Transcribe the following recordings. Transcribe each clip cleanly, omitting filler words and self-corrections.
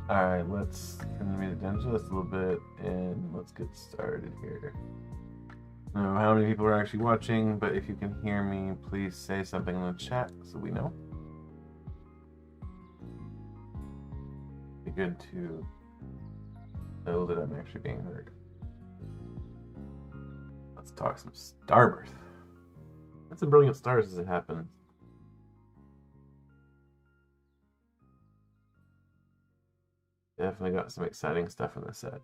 Alright, let's turn the music down just a little bit and let's get started here. I don't know how many people are actually watching, but if you can hear me, please say something in the chat so we know. Be good to know that I'm actually being heard. Let's talk some Starbirth. That's some brilliant stars as it happens. Definitely got some exciting stuff in the set.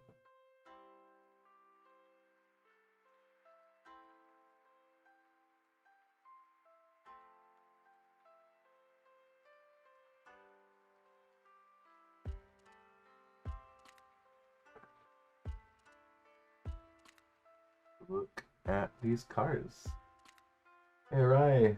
Look at these cards. Hey, Rai.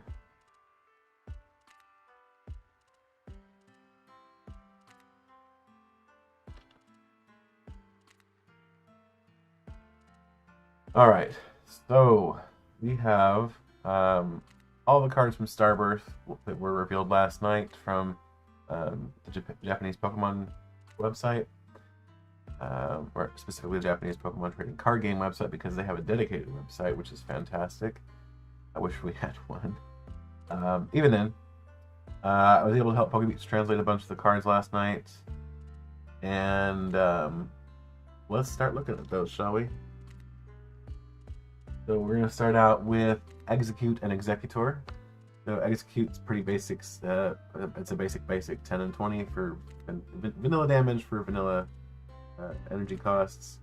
All right, so we have all the cards from Starbirth that were revealed last night from the Japanese Pokemon website, or specifically the Japanese Pokemon trading card game website, because they have a dedicated website, which is fantastic. I wish we had one. Even then, I was able to help Pokebeats translate a bunch of the cards last night, and let's start looking at those, shall we? So we're going to start out with Execute and Executor. So Execute's pretty basics. It's a basic 10 and 20 for vanilla damage for vanilla energy costs.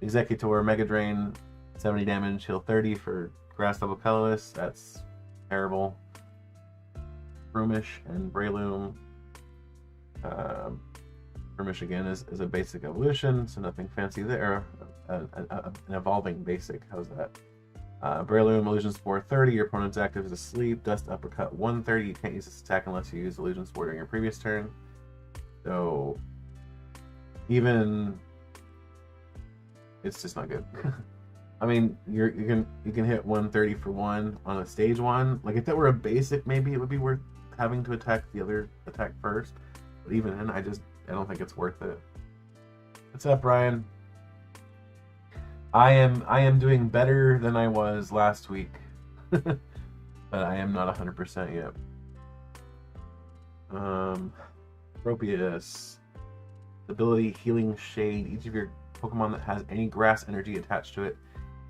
Executor, Mega Drain, 70 damage, heal 30 for Grass Level Colorless. That's terrible. Broomish and Breloom. Broomish again is a basic evolution, so nothing fancy there. An evolving basic. How's that? Breloom, Illusion Spore 30. Your opponent's active is asleep. Dust Uppercut 130. You can't use this attack unless you use Illusion Spore during your previous turn. So even it's just not good. I mean, you can hit 130 for 1 on a stage 1. Like if that were a basic, maybe it would be worth having to attack the other attack first. But even then, I don't think it's worth it. What's up, Ryan? I am doing better than I was last week, but I am not 100% yet. Ropius Ability, Healing Shade. Each of your Pokemon that has any grass energy attached to it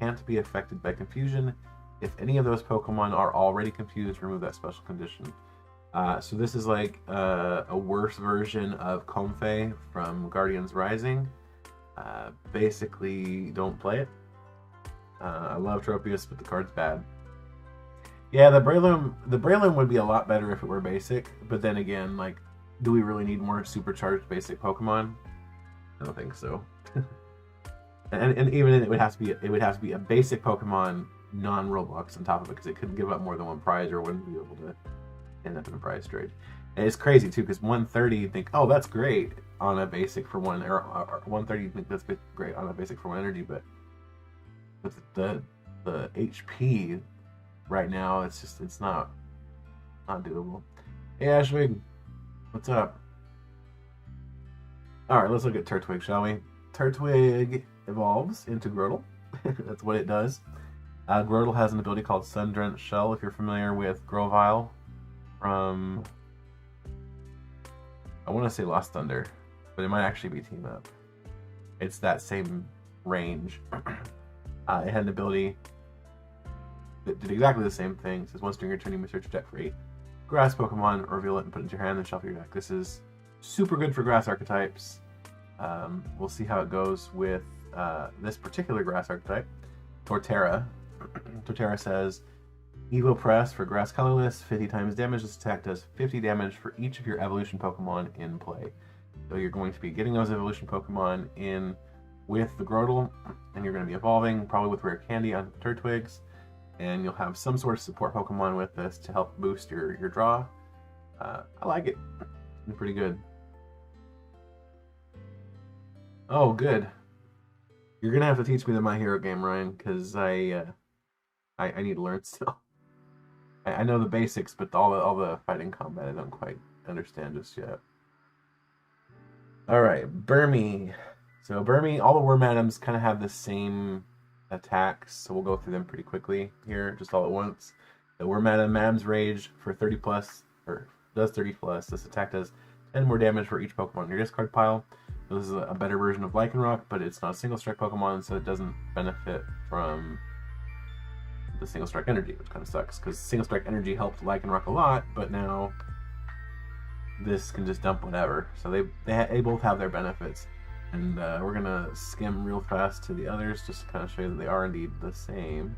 can't be affected by confusion. If any of those Pokemon are already confused, remove that special condition. So this is like a worse version of Comfey from Guardians Rising. Basically, don't play it. I love Tropius, but the card's bad. Yeah, the Breloom would be a lot better if it were basic, but then again, like, do we really need more supercharged basic Pokemon? I don't think so. and even then, it would have to be a basic Pokemon, non-Roblox on top of it, because it couldn't give up more than one prize or wouldn't be able to end up in a prize trade. And it's crazy too, because 130 you think, oh, that's great on a basic for one, or 130 you think that's great on a basic for 1 energy, but with the HP right now, it's not doable. Hey Ashwig, what's up? All right, let's look at Turtwig, shall we? Turtwig evolves into Grotle. That's what it does. Grotle has an ability called Sun Drenched Shell. If you're familiar with Grovyle from, I want to say Lost Thunder, but it might actually be Team Up. It's that same range. It had an ability that did exactly the same thing. It says once during your turn, you may search your deck for a grass Pokemon, reveal it and put it into your hand, and shuffle your deck. This is super good for grass archetypes. We'll see how it goes with this particular grass archetype, Torterra. Torterra says, Evo Press for grass colorless, 50 times damage. This attack does 50 damage for each of your evolution Pokemon in play. So you're going to be getting those evolution Pokemon in with the Grotle, and you're going to be evolving, probably with Rare Candy on Turtwigs, and you'll have some sort of support Pokemon with this to help boost your draw. I like it. It's pretty good. Oh, good. You're gonna have to teach me the My Hero game, Ryan, because I need to learn still. I know the basics, but all the fighting combat I don't quite understand just yet. Alright, Burmy. So Burmy, all the Worm atoms kind of have the same attacks, so we'll go through them pretty quickly here, just all at once. The Worm atom, Adam's Rage for 30 plus, or does 30 plus. This attack does 10 more damage for each Pokemon in your discard pile. This is a better version of Lycanroc, but it's not a single strike Pokemon, so it doesn't benefit from the single strike energy, which kind of sucks, because single strike energy helped Lycanroc a lot, but now this can just dump whatever. So they both have their benefits. And we're going to skim real fast to the others just to kind of show you that they are indeed the same.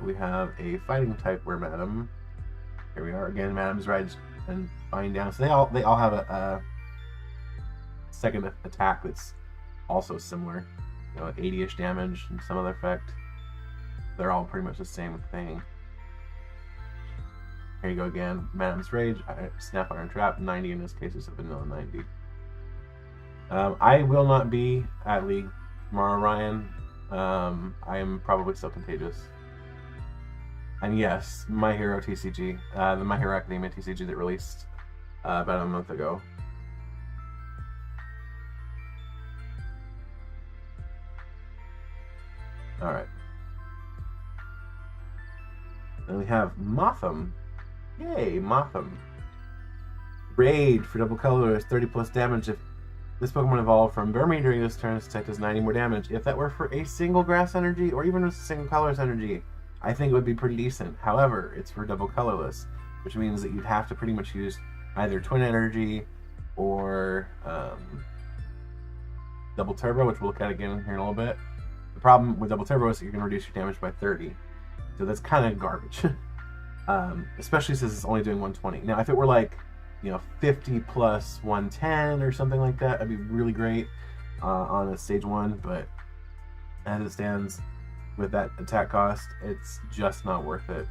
We have a fighting type Worm atom. Here we are again, Madam's Rage and Bind Down. So they all have a second attack that's also similar. You know, 80-ish damage and some other effect. They're all pretty much the same thing. Here you go again, Madam's Rage, Snap Iron Trap, 90 in this case, it's a vanilla 90. I will not be at League tomorrow, Ryan. I am probably still contagious. And yes, My Hero TCG, the My Hero Academia TCG that released about a month ago. Alright. Then we have Motham. Yay, Motham. Raid for double colorless, 30 plus damage. If this Pokemon evolved from Burmy during this turn, its attack does 90 more damage. If that were for a single grass energy, or even a single colorless energy, I think it would be pretty decent. However, it's for double colorless, which means that you'd have to pretty much use either Twin Energy or Double Turbo, which we'll look at again here in a little bit. The problem with Double Turbo is that you're going to reduce your damage by 30. So that's kind of garbage. Especially since it's only doing 120. Now, if it were like, 50 plus 110 or something like that, that'd be really great on a stage 1. But as it stands, with that attack cost, it's just not worth it.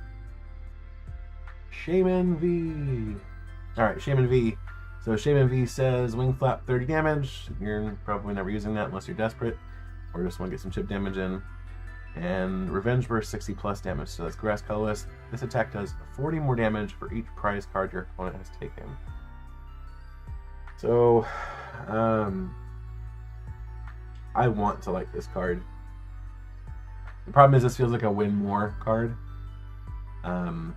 Shaymin V. Alright, Shaymin V. So Shaymin V says Wing Flap 30 damage. You're probably never using that unless you're desperate or just want to get some chip damage in. And Revenge Burst 60 plus damage, so that's grass colorless. This attack does 40 more damage for each prize card your opponent has taken. So, I want to like this card. The problem is this feels like a win more card. So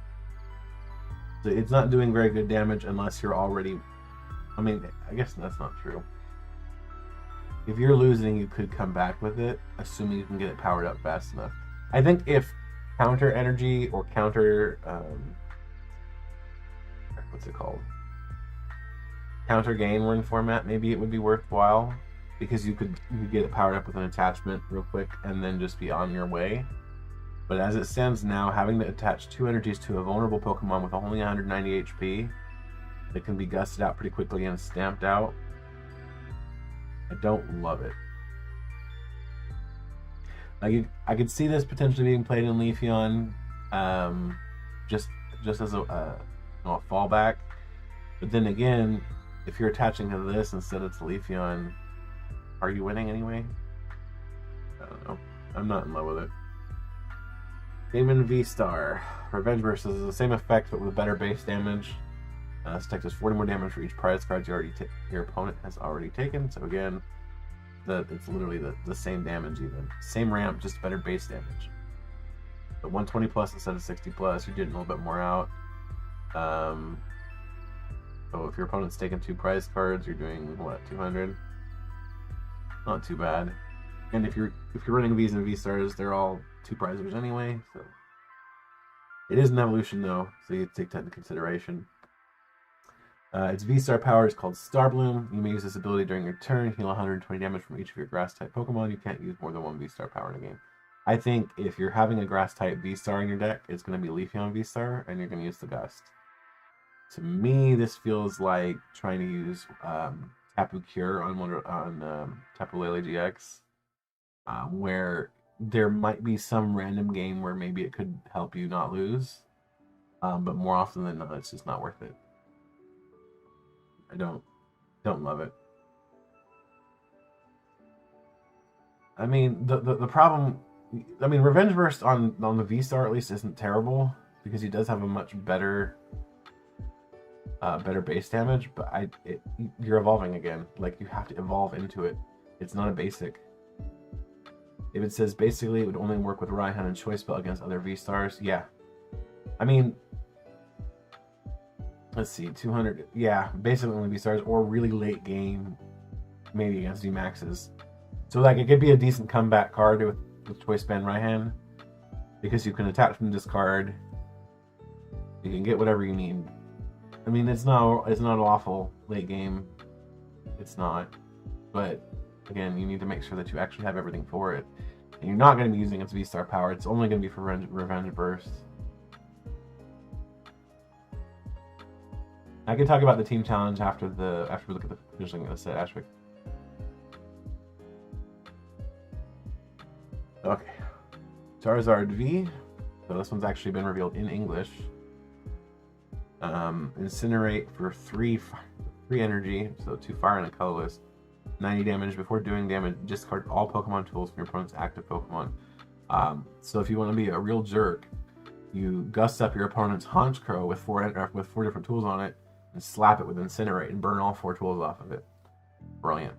it's not doing very good damage unless you're already... I mean, I guess that's not true. If you're losing, you could come back with it, assuming you can get it powered up fast enough. I think if counter energy or counter... what's it called? Counter gain were in format, maybe it would be worthwhile. Because you could get it powered up with an attachment real quick and then just be on your way. But as it stands now, having to attach 2 energies to a vulnerable Pokemon with only 190 HP that can be gusted out pretty quickly and stamped out, I don't love it. I could see this potentially being played in Leafeon, just as a fallback. But then again, if you're attaching to this instead of to Leafeon, are you winning anyway? I don't know. I'm not in love with it. Shaymin V Star. Revenge Burst is the same effect but with better base damage. This attack does 40 more damage for each prize card your opponent has already taken. So again, it's literally the same damage even. Same ramp, just better base damage. But 120 plus instead of 60 plus, you're getting a little bit more out. So if your opponent's taken 2 prize cards, you're doing what, 200? Not too bad. And if you're running V's and V Stars, they're all 2 prizers anyway. So it is an evolution though, so you take that into consideration. Its V Star power is called Star Bloom. You may use this ability during your turn. Heal 120 damage from each of your grass type Pokemon. You can't use more than 1 V Star power in a game. I think if you're having a grass type V Star in your deck, it's going to be Leafeon V Star, and you're going to use the Gust. To me, this feels like trying to use Tapu Cure on Tapu Lele GX, where there might be some random game where maybe it could help you not lose, but more often than not, it's just not worth it. I don't love it. I mean, the problem... I mean, Revenge Burst on the V-Star at least isn't terrible, because he does have a much better better base damage, but you're evolving again. Like, you have to evolve into it. It's not a basic. If it says basically it would only work with Raihan and Choice Belt against other V-Stars, yeah. I mean, let's see, 200, yeah, basically only V-Stars, or really late game, maybe against V-Maxes. So, like, it could be a decent comeback card with Choice Band Raihan, because you can attack from discard, you can get whatever you need. I mean, it's not awful late game, it's not, but again, you need to make sure that you actually have everything for it. And you're not going to be using its V-Star power, it's only going to be for Revenge Burst. I can talk about the team challenge after we look at the finishing of the set, Ashwick. Okay. Charizard V. So this one's actually been revealed in English. Incinerate for 3 energy, so 2 fire and a colorless. 90 damage. Before doing damage, discard all Pokemon tools from your opponent's active Pokemon. So if you want to be a real jerk, you gust up your opponent's Honchkrow with 4 different tools on it, and slap it with Incinerate and burn all 4 tools off of it. Brilliant.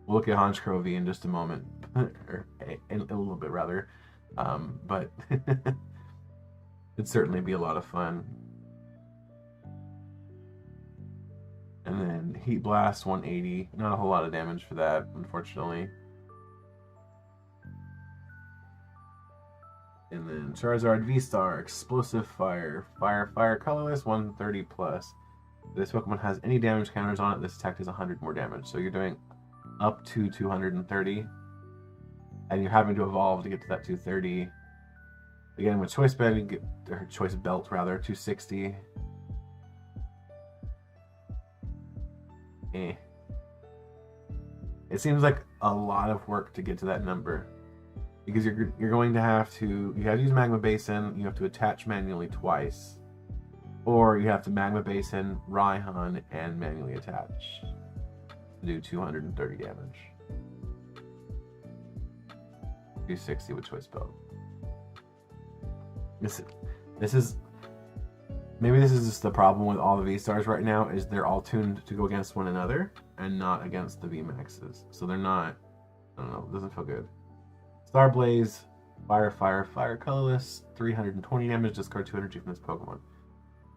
We'll look at Honchkrow V in just a moment, or in a little bit rather, but it'd certainly be a lot of fun. And then Heat Blast 180, not a whole lot of damage for that, unfortunately. And then Charizard V-Star, Explosive Fire, Fire, Colorless, 130 plus. If this Pokemon has any damage counters on it, this attack does 100 more damage. So you're doing up to 230, and you're having to evolve to get to that 230. Again, with Choice Band, you get, or Choice Belt rather, 260. Eh. It seems like a lot of work to get to that number, because you're going to have to use Magma Basin, you have to attach manually twice, or you have to Magma Basin, Raihan, and manually attach to do 230 damage. 260 with Choice Belt. This is maybe this is just the problem with all the V-Stars right now, is they're all tuned to go against one another and not against the V-Maxes. So they're not, I don't know, it doesn't feel good. Star Blaze, Fire, Colorless, 320 damage, discard 2 energy from this Pokemon.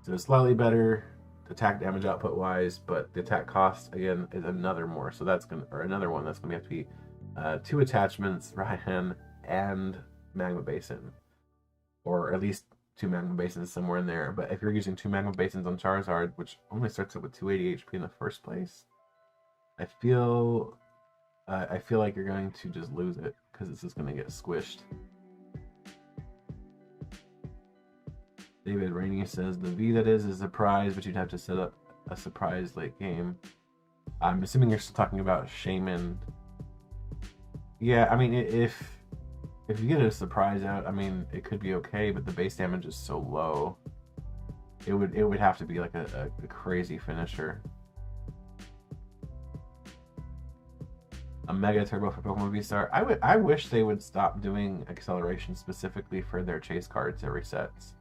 So it's slightly better attack damage output wise, but the attack cost again is another more. So that's another one that's gonna have to be 2 attachments, Raihan and Magma Basin, or at least 2 Magma Basins somewhere in there. But if you're using 2 Magma Basins on Charizard, which only starts out with 280 HP in the first place, I feel like you're going to just lose it, because it's just going to get squished. David Rainey says the V that is a surprise, but you'd have to set up a surprise late game. I'm assuming you're still talking about Shaymin. Yeah, I mean, if you get a surprise out, I mean, it could be okay, but the base damage is so low. It would have to be like a crazy finisher. A Mega Turbo for Pokemon V-Star. I wish they would stop doing acceleration specifically for their chase cards every resets.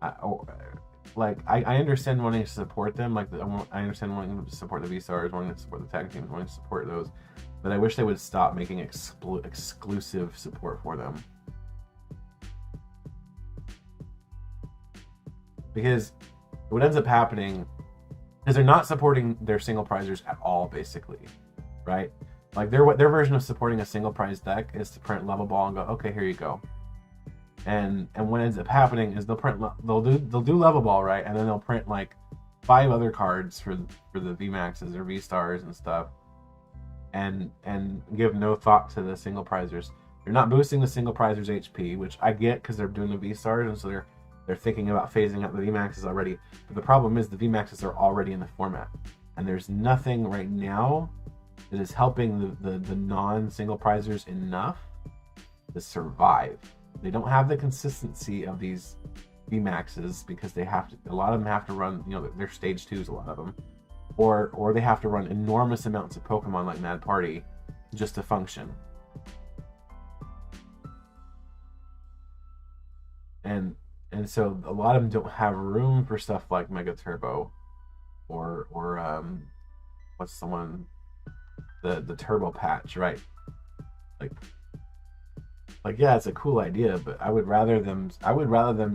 I understand wanting to support them. I understand wanting to support the V-Stars, wanting to support the tag teams, wanting to support those. But I wish they would stop making exclusive support for them. Because what ends up happening is they're not supporting their single prizers at all, basically, right? Like their version of supporting a single prize deck is to print Level Ball and go, okay, here you go. And what ends up happening is they'll do Level Ball, right, and then they'll print like 5 other cards for the VMAXs or V-Stars and stuff, and give no thought to the single prizers. They're not boosting the single prizers HP, which I get because they're doing the V-Stars, and so they're thinking about phasing out the VMAXs already. But the problem is the VMAXs are already in the format, and there's nothing right now that is helping the non-single prizers enough to survive. They don't have the consistency of these VMAXs because a lot of them have to run, they're stage 2s, a lot of them. Or they have to run enormous amounts of Pokemon like Mad Party just to function. And so a lot of them don't have room for stuff like Mega Turbo. or what's the one, the turbo patch, right? Like yeah, it's a cool idea, but I would rather them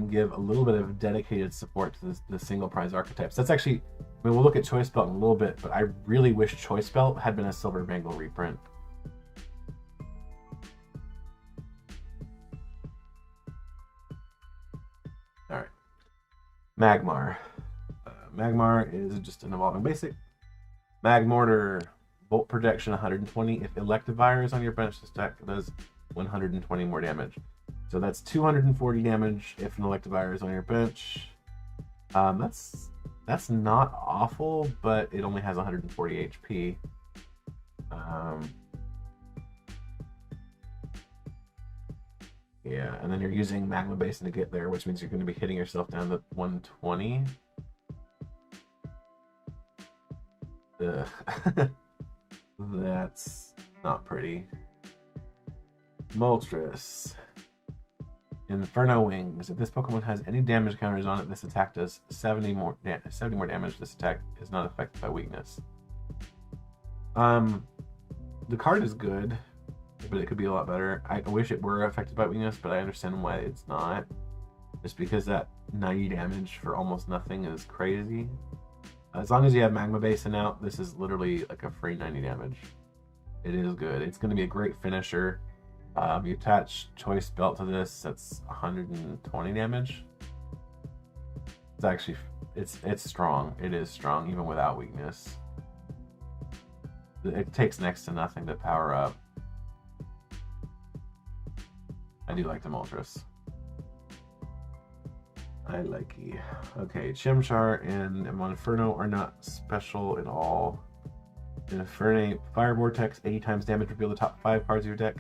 give a little bit of dedicated support to the single prize archetypes. That's actually, I mean, we'll look at Choice Belt in a little bit, but I really wish Choice Belt had been a Silver Bangle reprint. All right, Magmar. Magmar is just an evolving basic. Magmortar, Bolt Projection 120. If Electivire is on your bench, this deck does 120 more damage. So that's 240 damage if an Electivire is on your bench. That's not awful, but it only has 140 HP. Yeah, and then you're using Magma Basin to get there, which means you're going to be hitting yourself down to 120. That's not pretty. Moltres. Inferno Wings. If this Pokemon has any damage counters on it, this attack does 70 more damage. This attack is not affected by weakness. The card is good, but it could be a lot better. I wish it were affected by weakness, but I understand why it's not. Just because that 90 damage for almost nothing is crazy. As long as you have Magma Basin out, this is literally like a free 90 damage. It is good. It's going to be a great finisher. You attach Choice Belt to this, that's 120 damage. It's actually, it's strong. It is strong even without weakness. It takes next to nothing to power up. I do like the Moltres. I like it. Okay, Chimchar and Monferno are not special at all. Infernape, Fire Vortex, 80 times damage, reveal the top 5 cards of your deck.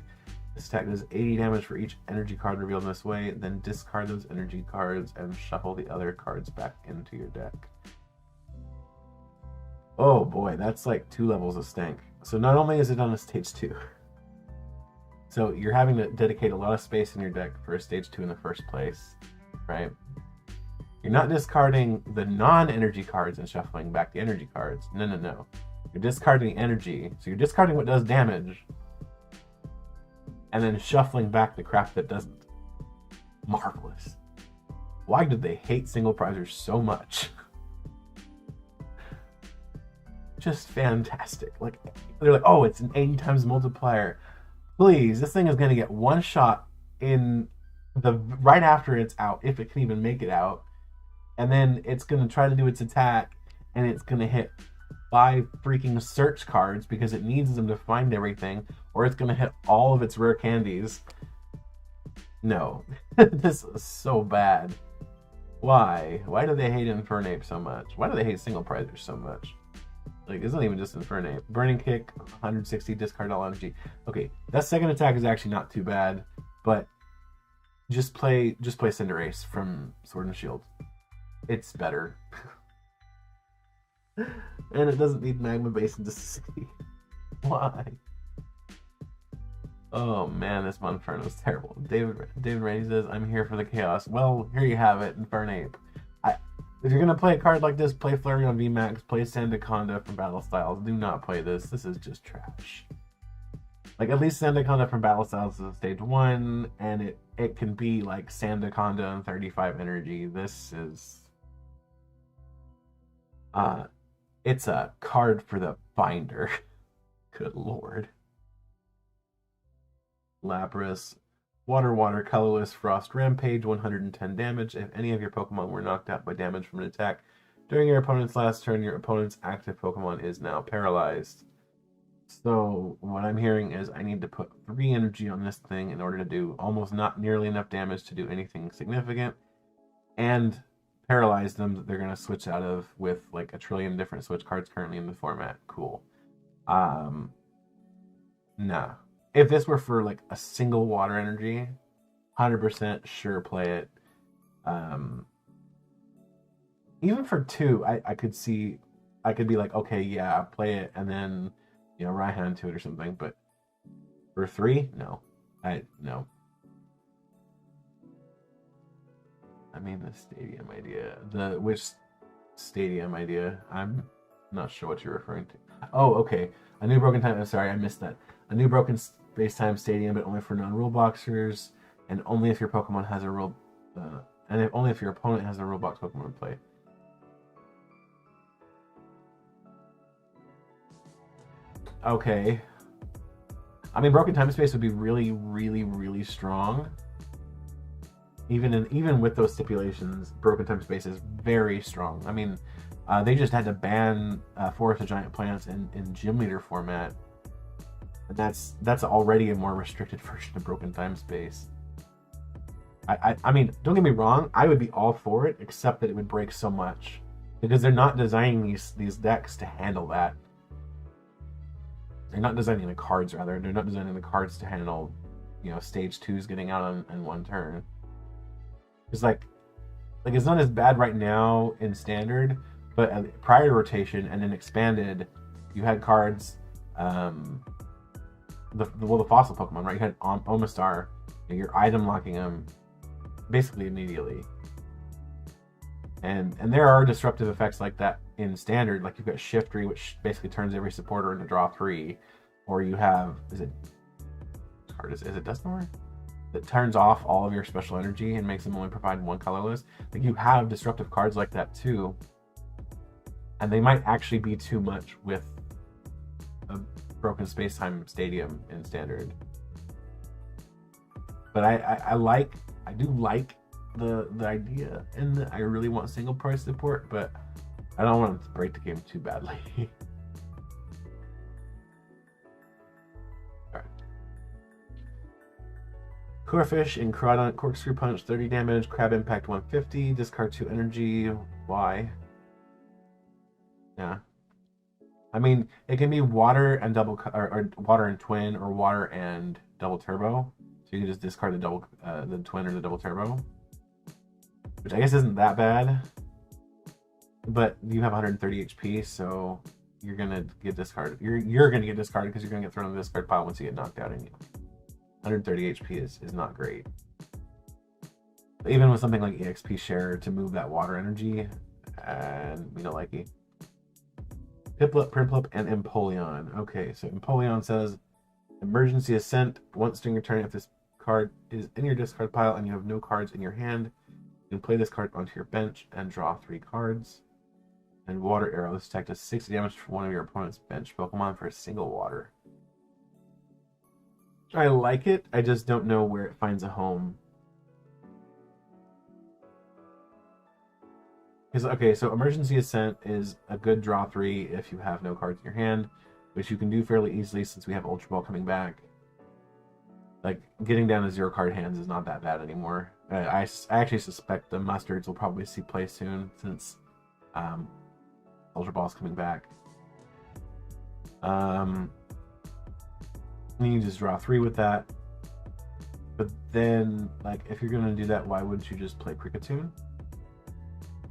This attack does 80 damage for each energy card revealed in this way, then discard those energy cards and shuffle the other cards back into your deck. Oh boy, that's like 2 levels of stank. So not only is it on a stage 2, so you're having to dedicate a lot of space in your deck for a stage 2 in the first place, right? You're not discarding the non-energy cards and shuffling back the energy cards. No. You're discarding energy, so you're discarding what does damage, and then shuffling back the crap that doesn't. Marvelous. Why did they hate single prizers so much? Just fantastic. Like, they're like, oh, it's an 80 times multiplier. Please, this thing is going to get one shot in the right after it's out, if it can even make it out, and then it's going to try to do its attack, and it's going to hit 5 freaking search cards because it needs them to find everything, or it's going to hit all of its rare candies. No. This is so bad. Why? Why do they hate Infernape so much? Why do they hate single prizers so much? Like, it's not even just Infernape. Burning Kick, 160, discard all energy. Okay, that second attack is actually not too bad, but just play Cinderace from Sword and Shield. It's better. And it doesn't need Magma Basin to succeed. Why? Oh man, this Monferno is terrible. David Rainey says, I'm here for the chaos. Well, here you have it, Infernape. If you're going to play a card like this, play Flareon VMAX, play Sandaconda from Battle Styles. Do not play this. This is just trash. Like, at least Sandaconda from Battle Styles is a stage 1, and it can be like Sandaconda and 35 energy. This is... it's a card for the binder. Good lord. Lapras. Water, colorless, Frost Rampage, 110 damage. If any of your Pokemon were knocked out by damage from an attack during your opponent's last turn, your opponent's active Pokemon is now paralyzed. So what I'm hearing is I need to put 3 energy on this thing in order to do almost not nearly enough damage to do anything significant, and paralyze them that they're going to switch out of with like a trillion different switch cards currently in the format. Cool. Nah. If this were for like a single water energy, 100% sure play it. Even for 2, I could see, I could be like, okay, yeah, play it, and then, you know, Raihan to it or something. But for 3, no. No. I mean, the stadium idea, which stadium idea. I'm not sure what you're referring to. Oh, okay. A new broken time. I'm sorry, I missed that. A new broken space-time stadium, but only for non-rule boxers, and only if your Pokemon has a rule, only if your opponent has a rule box Pokemon in play. Okay. I mean, broken time space would be really, really, really strong. Even with those stipulations, broken time space is very strong. I mean, they just had to ban Forest of Giant Plants in Gym Leader format. And that's already a more restricted version of broken time space. I mean, don't get me wrong, I would be all for it, except that it would break so much. Because they're not designing these decks to handle that. They're not designing the cards, rather. They're not designing the cards to handle, stage 2s getting out in one turn. It's like it's not as bad right now in standard, but prior to rotation and then expanded, you had cards, the fossil Pokemon, right? You had Omastar, you're item locking them basically immediately. And there are disruptive effects like that in standard, like you've got Shiftry, which basically turns every supporter into draw 3, or you have is it Dusknoir? That turns off all of your special energy and makes them only provide one colorless. Like, you have disruptive cards like that too, and they might actually be too much with a broken space-time stadium in standard. But I do like the idea, and I really want single price support, but I don't want to break the game too badly. Corphish and Crawdont, Corkscrew Punch, 30 damage, Crab Impact 150, discard 2 energy. Why? Yeah. I mean, it can be water and double, or water and twin, or water and double turbo. So you can just discard the twin or the double turbo, which I guess isn't that bad. But you have 130 HP, so you're gonna get discarded. You're gonna get discarded because you're gonna get thrown in the discard pile once you get knocked out anyway. 130 HP is not great. But even with something like EXP Share to move that water energy, and we don't like it. Piplup, Prinplup, and Empoleon. Okay, so Empoleon says, Emergency Ascent. Once during your turn, if this card is in your discard pile and you have no cards in your hand, you can play this card onto your bench and draw 3 cards. And Water Arrow. This attack does 60 damage for one of your opponent's bench Pokemon for a single water. I like it, I just don't know where it finds a home. Okay, so Emergency Ascent is a good draw 3 if you have no cards in your hand, which you can do fairly easily since we have Ultra Ball coming back. Like, getting down to 0 card hands is not that bad anymore. I actually suspect the Mustards will probably see play soon since Ultra Ball's coming back. You can just draw 3 with that. But then, like, if you're gonna do that, why wouldn't you just play Kricketune?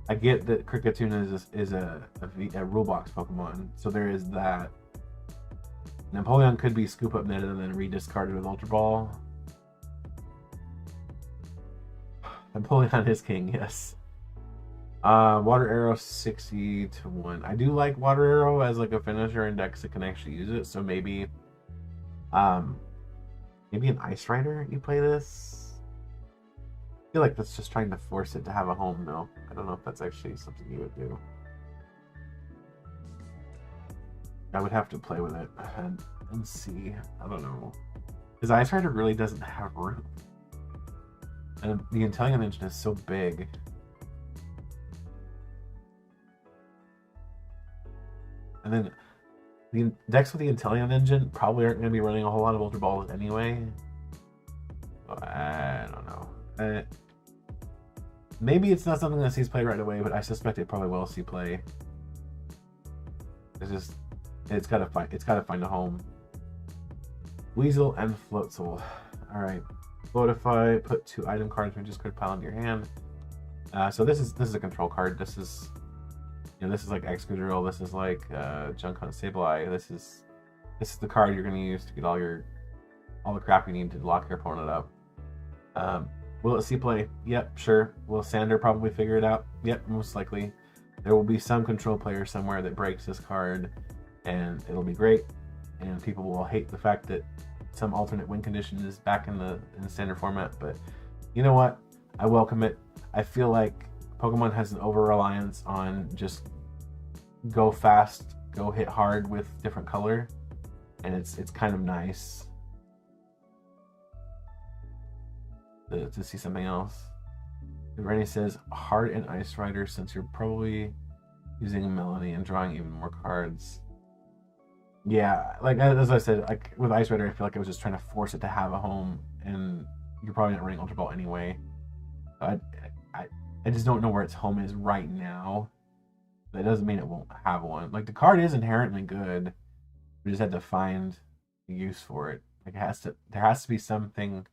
I get that Kricketune is a rule box Pokemon, so there is that. Napoleon could be scoop up netted and then rediscarded with Ultra Ball. Napoleon is king, yes. Water Arrow 60 to 1. I do like Water Arrow as like a finisher in decks that can actually use it, so maybe an Ice Rider you play this. I feel like that's just trying to force it to have a home though. I don't know if that's actually something you would do. I would have to play with it and see. I don't know. Because Ice Rider really doesn't have room. And the Inteleon engine is so big. And then the decks with the Inteleon engine probably aren't going to be running a whole lot of Ultra Balls anyway. I don't know. Maybe it's not something that sees play right away, but I suspect it probably will see play. It's gotta find a home. Weasel and Floatzel. All right, Floatify. Put 2 item cards from your discard pile into your hand. So this is a control card. This is like Excadrill. This is like Junkhunt Sableye. This is the card you're gonna use to get all the crap you need to lock your opponent up. Will it see play? Yep, sure. Will Sander probably figure it out? Yep, most likely. There will be some control player somewhere that breaks this card, and it'll be great, and people will hate the fact that some alternate win condition is back in the standard format. But you know what? I welcome it. I feel like Pokemon has an over-reliance on just go fast, go hit hard with different color, and it's kind of nice to see something else. Rennie says, hard and Ice Rider, since you're probably using Melody and drawing even more cards. Yeah, like as I said, like with Ice Rider, I feel like I was just trying to force it to have a home, and you're probably not running Ultra Ball anyway. I just don't know where its home is right now. That doesn't mean it won't have one. Like the card is inherently good. We just had to find a use for it. Like there has to be something.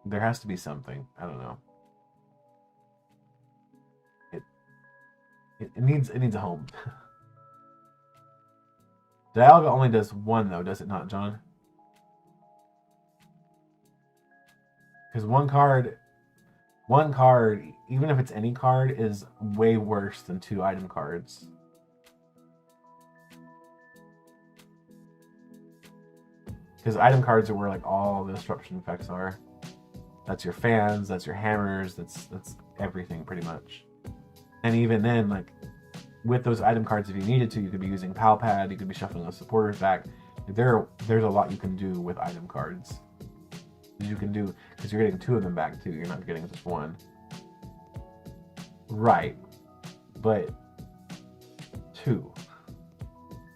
There has to be something. I don't know. It needs a home. Dialga only does one though, does it not, John? Because one card, even if it's any card, is way worse than 2 item cards. Because item cards are where like all the disruption effects are. That's your fans, that's your hammers, that's everything pretty much. And even then, like with those item cards, if you needed to, you could be using Pal Pad, you could be shuffling those supporters back. There's a lot you can do with item cards. You can do, because you're getting 2 of them back too. You're not getting just 1. Right, but 2.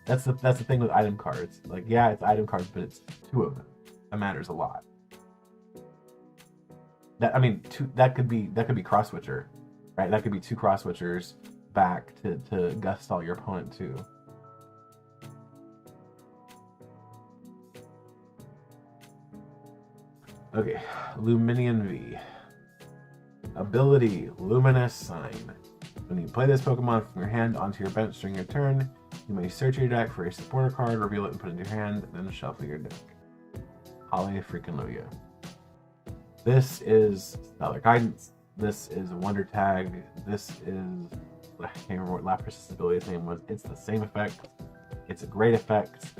That's the thing with item cards. Like, yeah, it's item cards, but it's 2 of them. That matters a lot. That could be cross switcher, right? That could be 2 cross switchers back to gust all your opponent too. Okay, Luminian V. Ability, Luminous Sign. When you play this Pokemon from your hand onto your bench during your turn, you may search your deck for a supporter card, reveal it and put it in your hand, then shuffle your deck. Holly freaking Lugia. This is Stellar Guidance. This is Wonder Tag. This is, I can't remember what Lapras's ability's name was. It's the same effect. It's a great effect.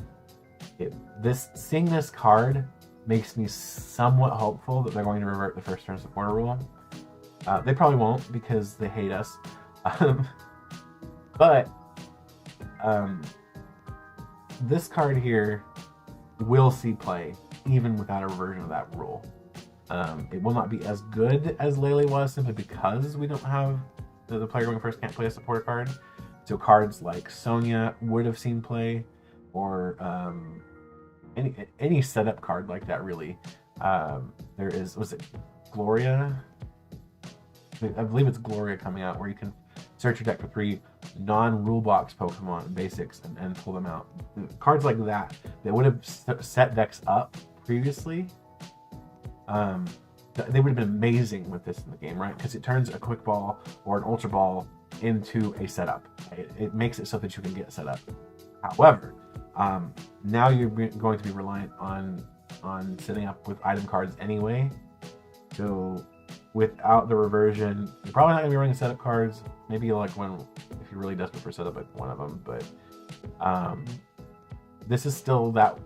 Seeing this card makes me somewhat hopeful that they're going to revert the first turn supporter rule. They probably won't because they hate us. But this card here will see play even without a reversion of that rule. It will not be as good as Lele was simply because we don't have the player going first can't play a supporter card. So cards like Sonia would have seen play, or any setup card like that really. Was it Gloria? I believe it's Gloria coming out, where you can search your deck for 3 non-rule box Pokemon basics and pull them out. Cards like that would have set decks up previously. They would have been amazing with this in the game, right? Because it turns a Quick Ball or an Ultra Ball into a setup. It makes it so that you can get set up. However, now you're going to be reliant on setting up with item cards anyway. So without the reversion, you're probably not going to be running setup cards. Maybe like if you're really desperate for setup, like one of them. But this is still that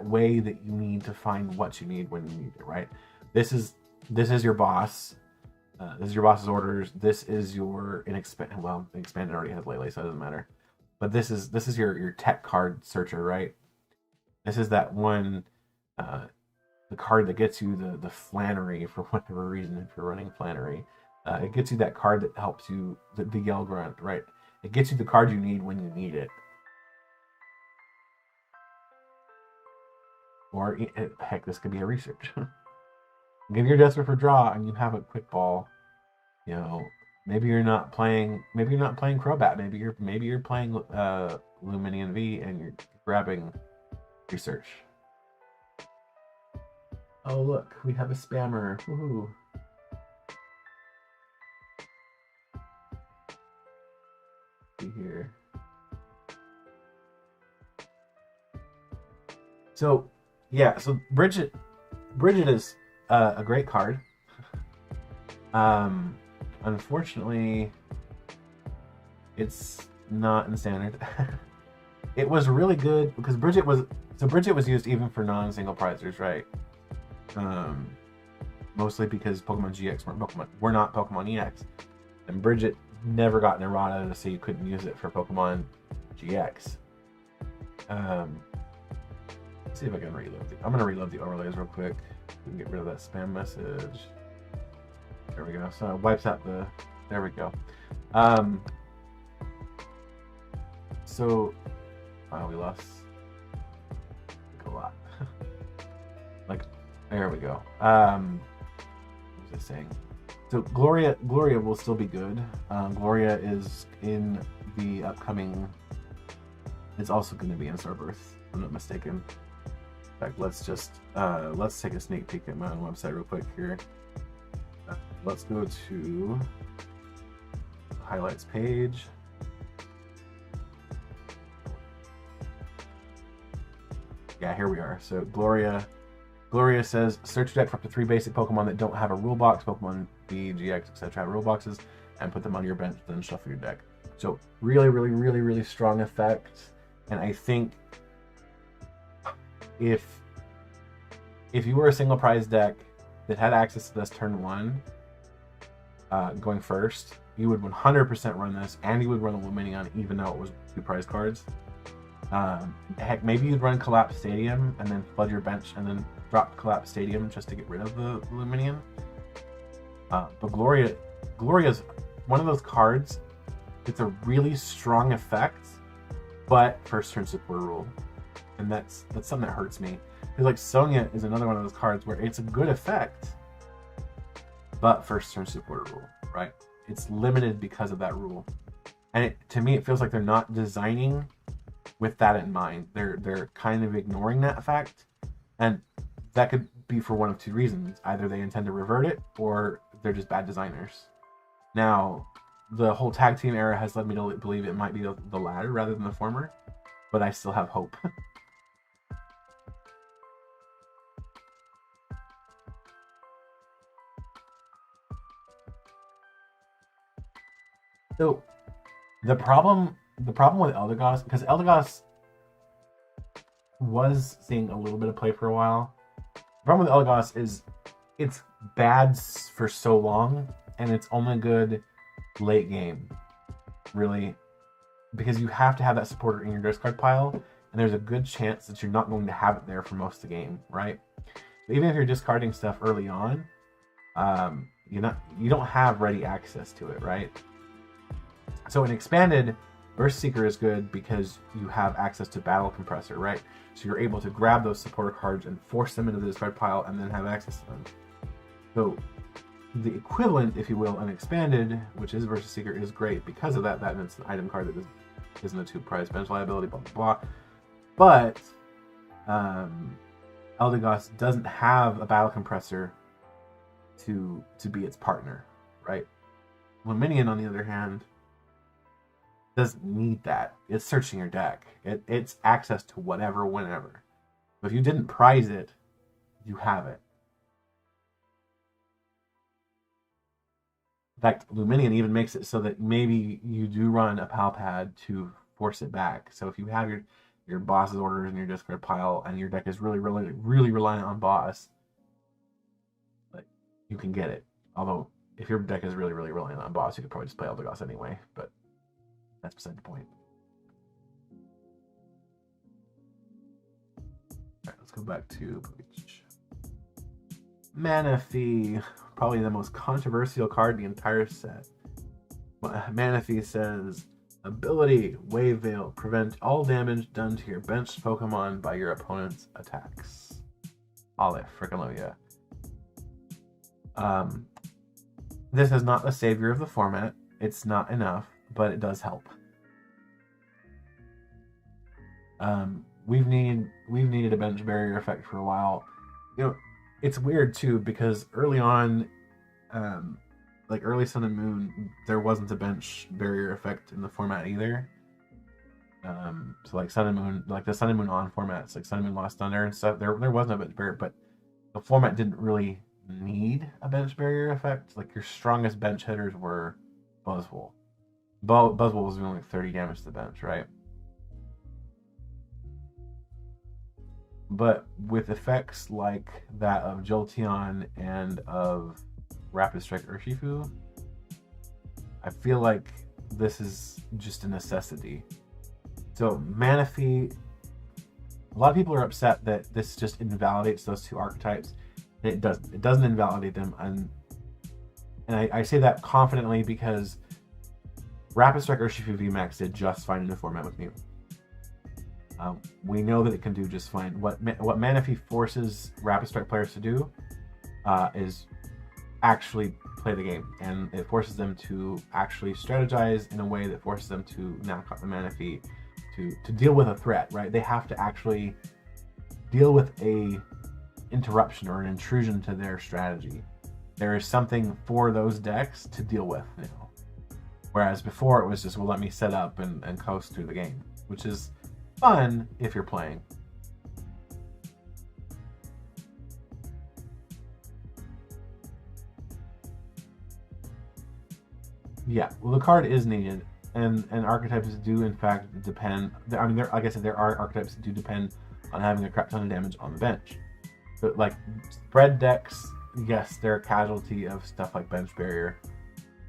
way that you need to find what you need when you need it, right? This is your boss. This is your boss's orders. This is your expanded already has Lele, so it doesn't matter. But this is your tech card searcher, right? This is that one, the card that gets you the Flannery for whatever reason. If you're running Flannery, it gets you that card that helps you the Yell Grunt, right? It gets you the card you need when you need it. Or heck, this could be a research. If you're desperate for draw and you have a Quick Ball, you know, maybe you're not playing Crobat. Maybe you're playing Luminian V and you're grabbing research. Oh look, we have a spammer. Woohoo! See here. So yeah, so Bridget is a great card. Unfortunately, it's not in standard. It was really good because Bridget was used even for non-single prizers, right? Um, Mostly because Pokemon GX were not Pokemon EX, and Bridget never got an errata to say you couldn't use it for Pokemon GX. Let's see if I can reload. I'm gonna reload the overlays real quick. We can get rid of that spam message. There we go. So it wipes out the. There we go. So, wow, we lost a lot. Like, there we go. What was I saying? So Gloria will still be good. Gloria is in the upcoming. It's also going to be in Starbirth, if I'm not mistaken. In fact, let's take a sneak peek at my own website real quick here. Let's go to the highlights page. Yeah, here we are. So Gloria says search your deck for up to 3 basic Pokemon that don't have a rule box. Pokemon V, GX, etc. have rule boxes, and put them on your bench. Then shuffle your deck. So really strong effect. And I think if you were a single prize deck that had access to this turn 1, going first, you would 100% run this, and you would run the Lumineon even though it was 2 prize cards. Heck, maybe you'd run Collapse Stadium and then flood your bench and then drop Collapse Stadium just to get rid of the Lumineon. But Gloria's one of those cards. It's a really strong effect, but first turn support rule, and that's something that hurts me. Because like Sonia is another one of those cards where it's a good effect, but first turn support rule, right? It's limited because of that rule, and to me it feels like they're not designing with that in mind. They're kind of ignoring that fact, and that could be for one of 2 reasons. Either they intend to revert it, or they're just bad designers. Now, the whole tag team era has led me to believe it might be the latter rather than the former, but I still have hope. So the problem with Eldegoss, because Eldegoss was seeing a little bit of play for a while. The problem with Eldegoss is it's bad for so long, and it's only good late game, really, because you have to have that supporter in your discard pile, and there's a good chance that you're not going to have it there for most of the game, right? But even if you're discarding stuff early on, you don't have ready access to it, right? So in Expanded, Burst Seeker is good because you have access to Battle Compressor, right? So you're able to grab those supporter cards and force them into the discard pile and then have access to them. So the equivalent, if you will, in Expanded, which is Versus Seeker, is great because of that. That it's an item card that isn't a 2-prize bench liability, blah, blah, blah. But Eldegoss doesn't have a Battle Compressor to be its partner, right? Lumineon, on the other hand, doesn't need that. It's searching your deck. It's access to whatever, whenever. But if you didn't prize it, you have it. In fact, Lumineon even makes it so that maybe you do run a Pal Pad to force it back. So if you have your boss's orders in your discard pile and your deck is really reliant on boss, like, you can get it. Although if your deck is really reliant on boss, you could probably just play Eldegoss anyway. But that's beside the point. Alright, let's go back to Manaphy. Probably the most controversial card in the entire set. Manaphy says, ability, Wave Veil, prevent all damage done to your benched Pokemon by your opponent's attacks. Olive, frickin' Loya. This is not the savior of the format. It's not enough, but it does help. We've needed a bench barrier effect for a while. You know, it's weird too because early on, like early Sun and Moon, there wasn't a bench barrier effect in the format either. So like Sun and Moon, like the Sun and Moon on formats, like Sun and Moon Lost Thunder and stuff, there wasn't a bench barrier, but the format didn't really need a bench barrier effect. Like your strongest bench hitters were Buzzwole. Buzzwole was doing like 30 damage to the bench, right? But with effects like that of Jolteon and of Rapid Strike Urshifu, I feel like this is just a necessity. So Manaphy, a lot of people are upset that this just invalidates those two archetypes. It doesn't. It doesn't invalidate them, and I say that confidently because Rapid Strike Urshifu VMAX did just fine in the format with Mew. We know that it can do just fine. What Manaphy forces Rapid Strike players to do is actually play the game, and it forces them to actually strategize in a way that forces them to knock out the Manaphy to deal with a threat, right? They have to actually deal with a interruption or an intrusion to their strategy. There is something for those decks to deal with now. Whereas before it was just, well, let me set up and coast through the game, which is fun if you're playing. Yeah, well, the card is needed, and archetypes do in fact depend. I mean, like I said, there are archetypes that do depend on having a crap ton of damage on the bench. But like spread decks, yes, they're a casualty of stuff like bench barrier,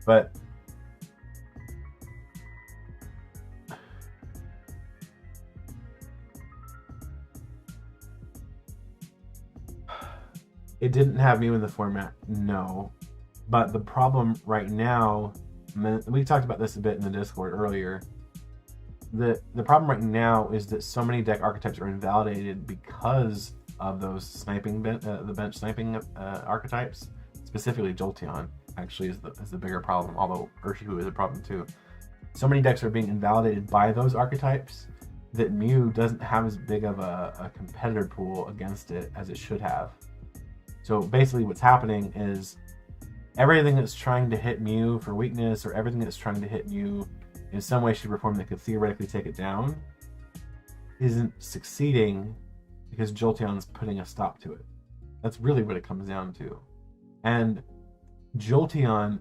but it didn't have Mew in the format, no. But the problem right now, we talked about this a bit in the Discord earlier. The problem right now is that so many deck archetypes are invalidated because of those sniping, the bench sniping archetypes. Specifically, Jolteon actually is the bigger problem, although Urshifu is a problem too. So many decks are being invalidated by those archetypes that Mew doesn't have as big of a competitor pool against it as it should have. So basically what's happening is everything that's trying to hit Mew for weakness, or everything that's trying to hit Mew in some way, shape, or form that could theoretically take it down, isn't succeeding because Jolteon's putting a stop to it. That's really what it comes down to. And Jolteon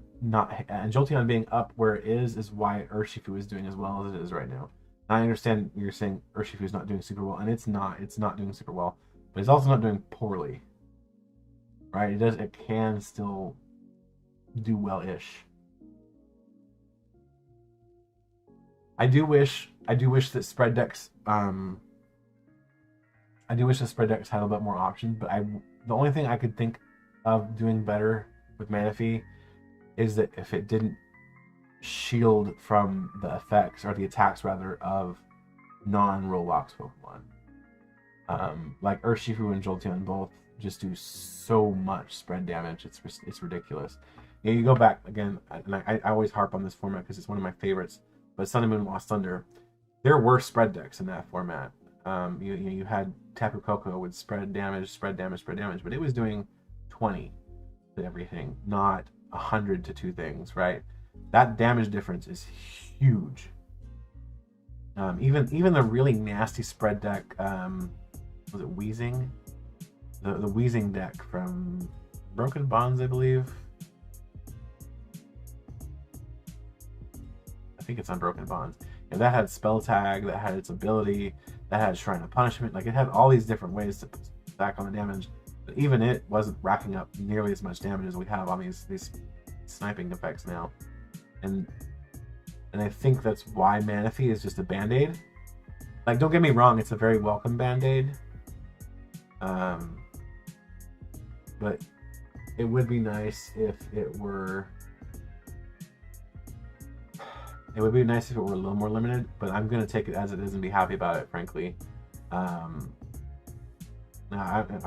being up where it is why Urshifu is doing as well as it is right now. I understand you're saying Urshifu is not doing super well, and it's not doing super well, but it's also not doing poorly. Right? It can still do well-ish. I do wish that spread decks had a little bit more options, but the only thing I could think of doing better with Manaphy is that if it didn't shield from the effects, or the attacks rather, of non-Roblox Pokemon. Like Urshifu and Jolteon both just do so much spread damage. It's ridiculous. You go back again, and I always harp on this format because it's one of my favorites. But Sun and Moon Lost Thunder, there were spread decks in that format. You had Tapu Koko with spread damage, but it was doing 20 to everything, not 100 to 2 things, right? That damage difference is huge. Even the really nasty spread deck, was it Weezing? The Weezing deck from Broken Bonds, I believe. I think it's on Broken Bonds. And that had Spell Tag, that had its ability, that had Shrine of Punishment. Like, it had all these different ways to stack on the damage. But even it wasn't racking up nearly as much damage as we have on these sniping effects now. And I think that's why Manaphy is just a band-aid. Like, don't get me wrong, it's a very welcome band-aid. But it would be nice if it were... It would be nice if it were a little more limited, but I'm going to take it as it is and be happy about it, frankly. I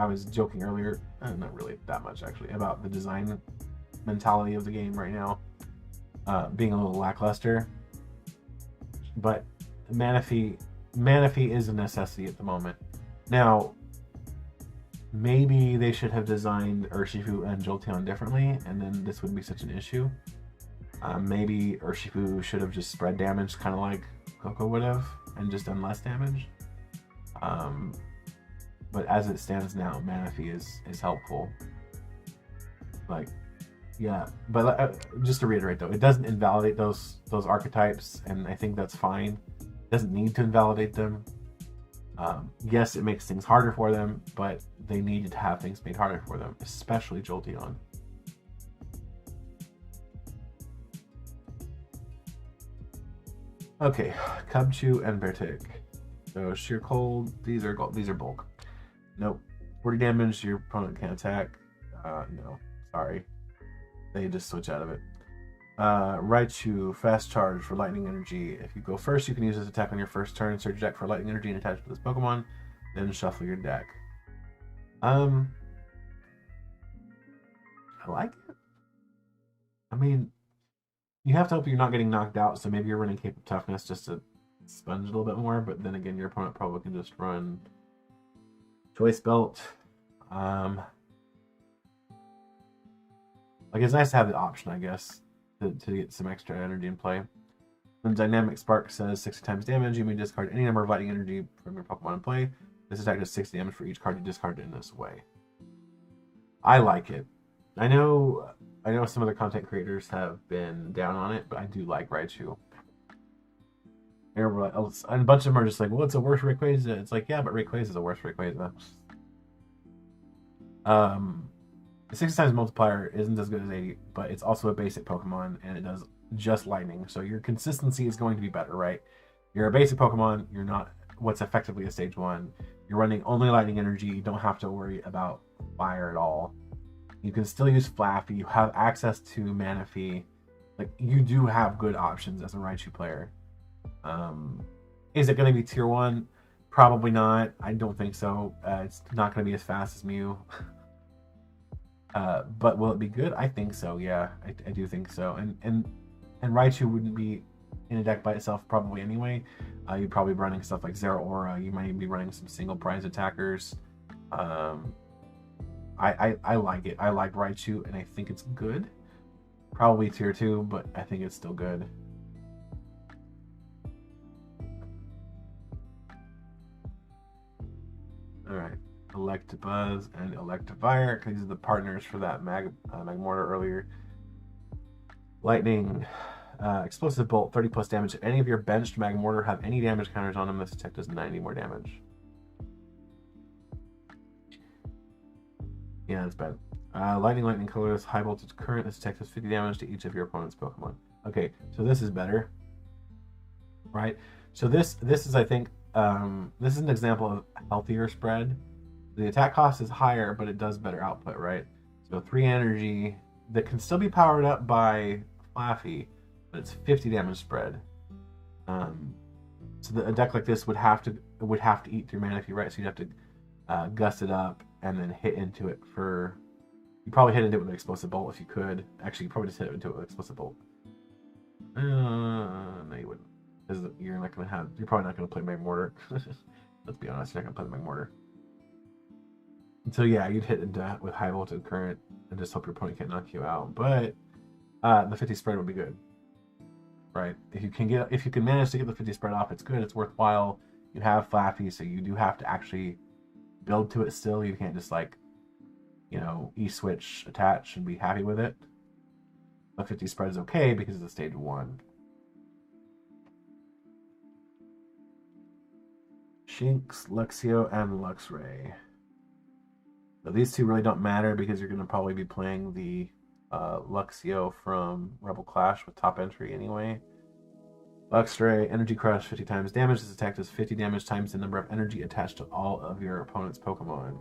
was joking earlier, not really that much actually, about the design mentality of the game right now being a little lackluster. But Manaphy is a necessity at the moment. Now, maybe they should have designed Urshifu and Jolteon differently, and then this wouldn't be such an issue. Maybe Urshifu should have just spread damage, kind of like Koko would have, and just done less damage. But as it stands now, Manaphy is helpful. Like, yeah, but just to reiterate though, it doesn't invalidate those archetypes, and I think that's fine. It doesn't need to invalidate them. Yes, it makes things harder for them, but they needed to have things made harder for them, especially Jolteon. Okay, Cubchoo and Bertic. So Sheer Cold, these are bulk. Nope. 40 damage, your opponent can't attack. No, sorry. They just switch out of it. Raichu, Fast Charge for Lightning Energy. If you go first, you can use this attack on your first turn, search your deck for Lightning Energy and attach it to this Pokemon, then shuffle your deck. I like it. I mean, you have to hope you're not getting knocked out, so maybe you're running Cape of Toughness just to sponge a little bit more, but then again, your opponent probably can just run Choice Belt. Like, it's nice to have the option, I guess, to get some extra energy in play. Then Dynamic Spark says 60 times damage. You may discard any number of lightning energy from your Pokemon in play. This attack does 60 damage for each card you discard in this way. I like it. I know some other content creators have been down on it, but I do like Raichu. And a bunch of them are just like, well, it's a worse Rayquaza. It's like, yeah, but Rayquaza is a worse Rayquaza. 60 times multiplier isn't as good as 80, but it's also a basic Pokemon, and it does just lightning. So your consistency is going to be better, right? You're a basic Pokemon. You're not what's effectively a stage 1. You're running only lightning energy. You don't have to worry about fire at all. You can still use Flaffy. You have access to Manaphy. Like, you do have good options as a Raichu player. Is it going to be tier 1? Probably not. I don't think so. It's not going to be as fast as Mew. But will it be good? I think so. Yeah, I do think so. And Raichu wouldn't be in a deck by itself probably anyway. You'd probably be running stuff like Zeraora. You might even be running some single prize attackers. I like it. I like Raichu, and I think it's good. Probably tier 2, but I think it's still good. All right. Electabuzz and Electivire, because these are the partners for that Magmortar earlier. Lightning, Explosive Bolt, 30 plus damage. If any of your benched Magmortar have any damage counters on them, this attack does 90 more damage. Yeah, that's bad. Lightning Colorless, High Voltage Current. This attack does 50 damage to each of your opponent's Pokemon. Okay, so this is better, right? So this is, I think, this is an example of healthier spread. The attack cost is higher, but it does better output, right? So 3 energy that can still be powered up by Flaffy, but it's 50 damage spread. So a deck like this would have to eat through Manaphy, right? So you'd have to gust it up and then hit into it for. You probably hit into it with an Explosive Bolt if you could. Actually, you probably just hit into it with Explosive Bolt. No, you wouldn't, because you're not gonna have. You're probably not gonna play Magmortar. Let's be honest, you're not gonna play Magmortar. So yeah, you'd hit into with High Voltage Current and just hope your opponent can't knock you out. But the 50 spread would be good, right? If you can manage to get the 50 spread off, it's good. It's worthwhile. You have Flaffy, so you do have to actually build to it still. You can't just like, E-switch, attach, and be happy with it. But 50 spread is okay because it's a stage 1. Shinx, Luxio, and Luxray. So these two really don't matter because you're going to probably be playing the Luxio from Rebel Clash with top entry anyway. Luxray, Energy Crush, 50 times damage. This attack does 50 damage times the number of energy attached to all of your opponent's Pokemon.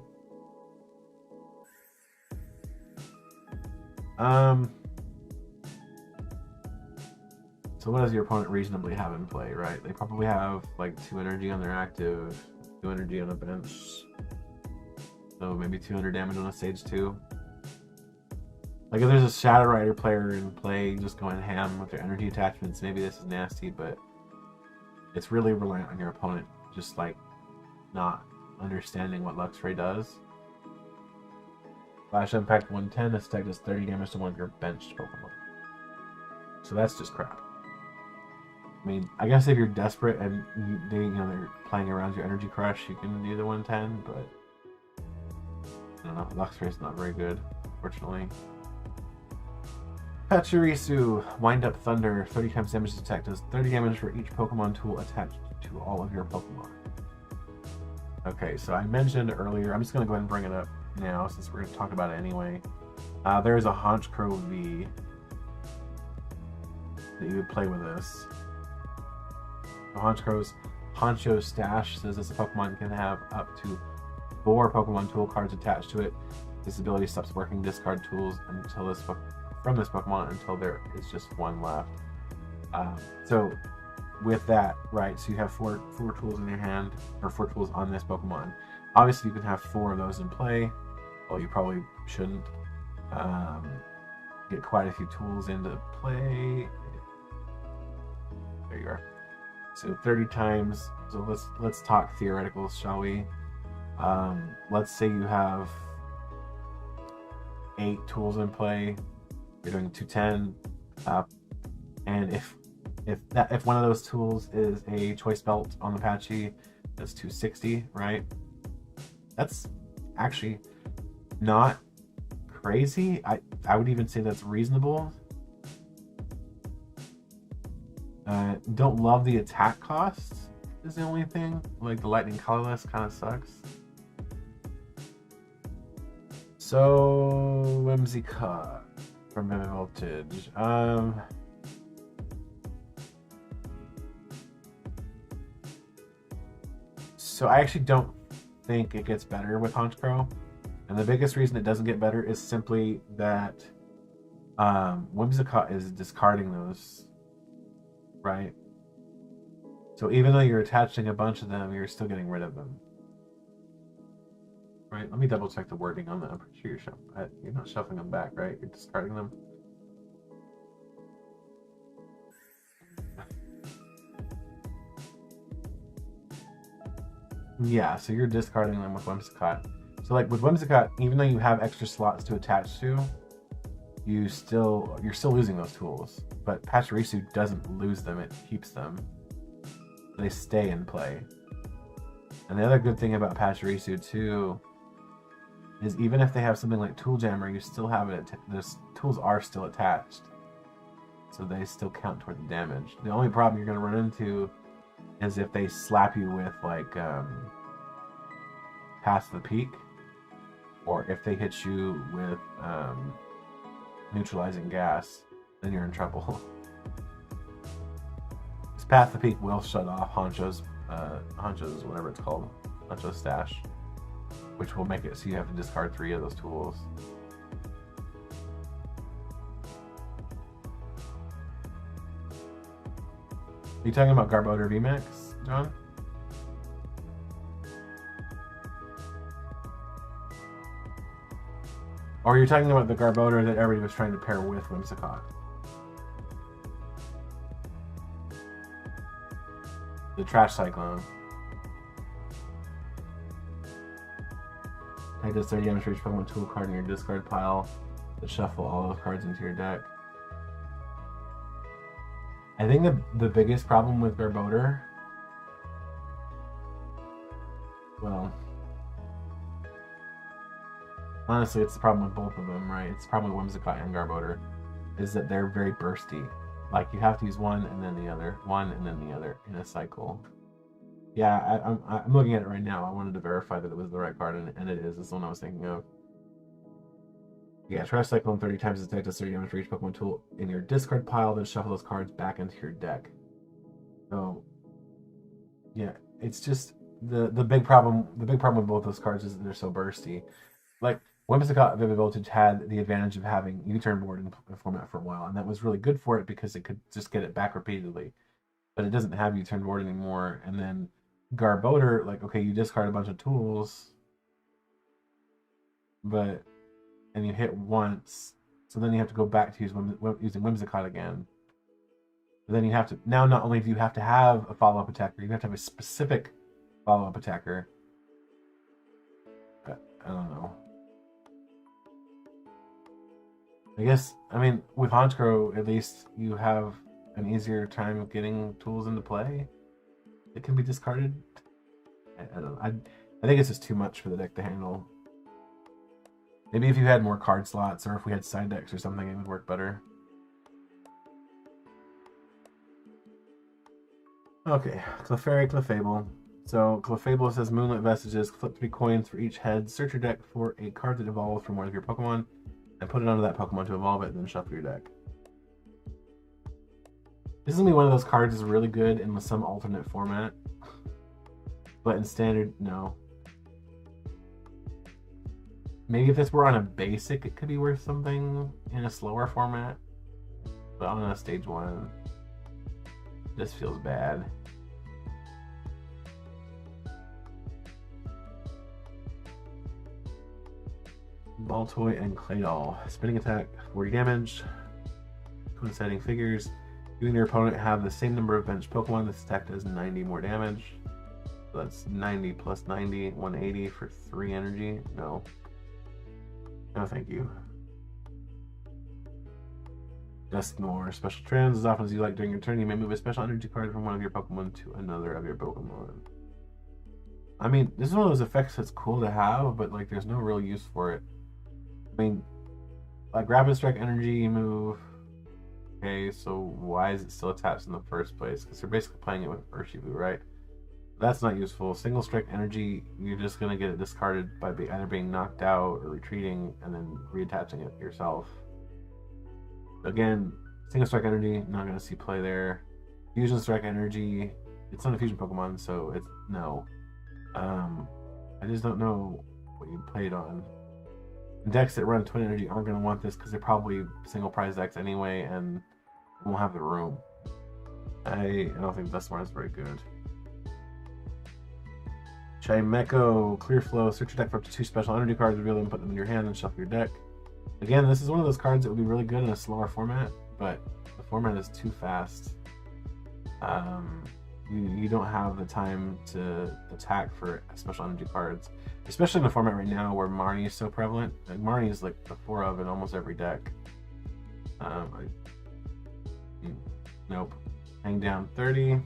So what does your opponent reasonably have in play, right? They probably have like 2 energy on their active, 2 energy on a bench. So maybe 200 damage on a stage 2. Like if there's a Shadow Rider player in play just going ham with their energy attachments, maybe this is nasty, but it's really reliant on your opponent just like not understanding what Luxray does. Flash Impact 110, this attack does 30 damage to one of your benched Pokemon. So that's just crap. I mean, I guess if you're desperate and they're playing around your Energy Crush, you can do the 110, but I don't know, Luxray's not very good, unfortunately. Pachirisu, Wind Up Thunder, 30 times damage attack, does 30 damage for each Pokemon tool attached to all of your Pokemon. Okay, so I mentioned earlier, I'm just going to go ahead and bring it up now since we're going to talk about it anyway. There is a Honchkrow V that you would play with this. Honchkrow's Honcho Stash says this Pokemon can have up to 4 Pokemon tool cards attached to it. This ability stops working discard tools until from this Pokemon until there is just 1 left. So with that, right, so you have four tools in your hand, or 4 tools on this Pokemon. Obviously you can have 4 of those in play. Well, you probably shouldn't. Get quite a few tools into play. There you are. So 30 times. So let's talk theoreticals, shall we? Let's say you have 8 tools in play. You're doing 210, and if one of those tools is a choice belt on the Patchy, that's 260, right? That's actually not crazy. I would even say that's reasonable. Don't love the attack cost is the only thing. Like the lightning colorless kind of sucks. So Whimsicott from Vivid Voltage. So I actually don't think it gets better with Honchkrow. And the biggest reason it doesn't get better is simply that Whimsicott is discarding those, right? So even though you're attaching a bunch of them, you're still getting rid of them. Right, let me double check the wording on that. I'm pretty sure you're not shuffling them back, right? You're discarding them. Yeah, so you're discarding them with Whimsicott. So like with Whimsicott, even though you have extra slots to attach to, you're still losing those tools. But Pachirisu doesn't lose them, it keeps them. They stay in play. And the other good thing about Pachirisu too is even if they have something like Tool Jammer, you still have it. Those tools are still attached, so they still count toward the damage. The only problem you're going to run into is if they slap you with like Past the Peak, or if they hit you with neutralizing gas, then you're in trouble. This Past the Peak will shut off Honcho's whatever it's called, Honcho's Stash, which will make it so you have to discard 3 of those tools. Are you talking about Garbodor VMAX, John? Or are you talking about the Garbodor that everybody was trying to pair with Whimsicott? The Trash Cyclone. Take this 30 damage for each Pokemon tool card in your discard pile to shuffle all those cards into your deck. I think the biggest problem with Garbodor, well, honestly, it's the problem with both of them, right? It's the problem with Whimsicott and Garbodor, is that they're very bursty. Like, you have to use one and then the other, one and then the other in a cycle. Yeah, I'm looking at it right now. I wanted to verify that it was the right card, and it is. It's the one I was thinking of. Yeah, Trash Cyclone 30 times attack does 30 damage for each Pokemon tool in your discard pile, then shuffle those cards back into your deck. So, yeah, it's just the big problem. The big problem with both those cards is that they're so bursty. Like Whimsicott Vivid Voltage had the advantage of having U-turn board in format for a while, and that was really good for it because it could just get it back repeatedly. But it doesn't have U-turn board anymore, and then Garbodor, like, okay, you discard a bunch of tools, and you hit once, so then you have to go back to using Whimsicott again. But then you have to, now not only do you have to have a follow-up attacker, you have to have a specific follow-up attacker. I don't know. I guess, I mean, with Honchkrow, at least you have an easier time of getting tools into play. It can be discarded. I don't know. I think it's just too much for the deck to handle. Maybe if you had more card slots, or if we had side decks or something, it would work better. Okay, Clefairy, Clefable. So Clefable says Moonlit Vestiges, flip 3 coins for each head, search your deck for a card that evolves from one of your Pokemon, and put it onto that Pokemon to evolve it, then shuffle your deck. This is gonna be one of those cards that's really good in some alternate format. But in standard, no. Maybe if this were on a basic, it could be worth something in a slower format. But on a stage 1, this feels bad. Baltoy and Claydol. Spinning attack, 40 damage. Coinciding figures. You and your opponent have the same number of bench Pokemon. This attack does 90 more damage. So that's 90 plus 90, 180 for 3 energy. No. No, thank you. Just more special trends. As often as you like during your turn, you may move a special energy card from one of your Pokemon to another of your Pokemon. I mean, this is one of those effects that's cool to have, but like, there's no real use for it. I mean, like Rapid Strike energy move. Okay, so why is it still attached in the first place? Because they're basically playing it with Urshifu, right? That's not useful. Single Strike energy, you're just going to get it discarded by either being knocked out or retreating and then reattaching it yourself. Again, Single Strike energy, not going to see play there. Fusion Strike energy, it's not a fusion Pokemon, so it's no. I just don't know what you played on. Decks that run twin energy aren't going to want this because they're probably single prize decks anyway and won't have the room. I don't think Dustmar is very good. Chimecho, Clear Flow, search your deck for up to 2 special energy cards, reveal them, put them in your hand, and shuffle your deck. Again, this is one of those cards that would be really good in a slower format, but the format is too fast. You don't have the time to attack for special energy cards, especially in the format right now where Marnie is so prevalent. Like, Marnie is like the 4 of in almost every deck. Nope. Hang down 30.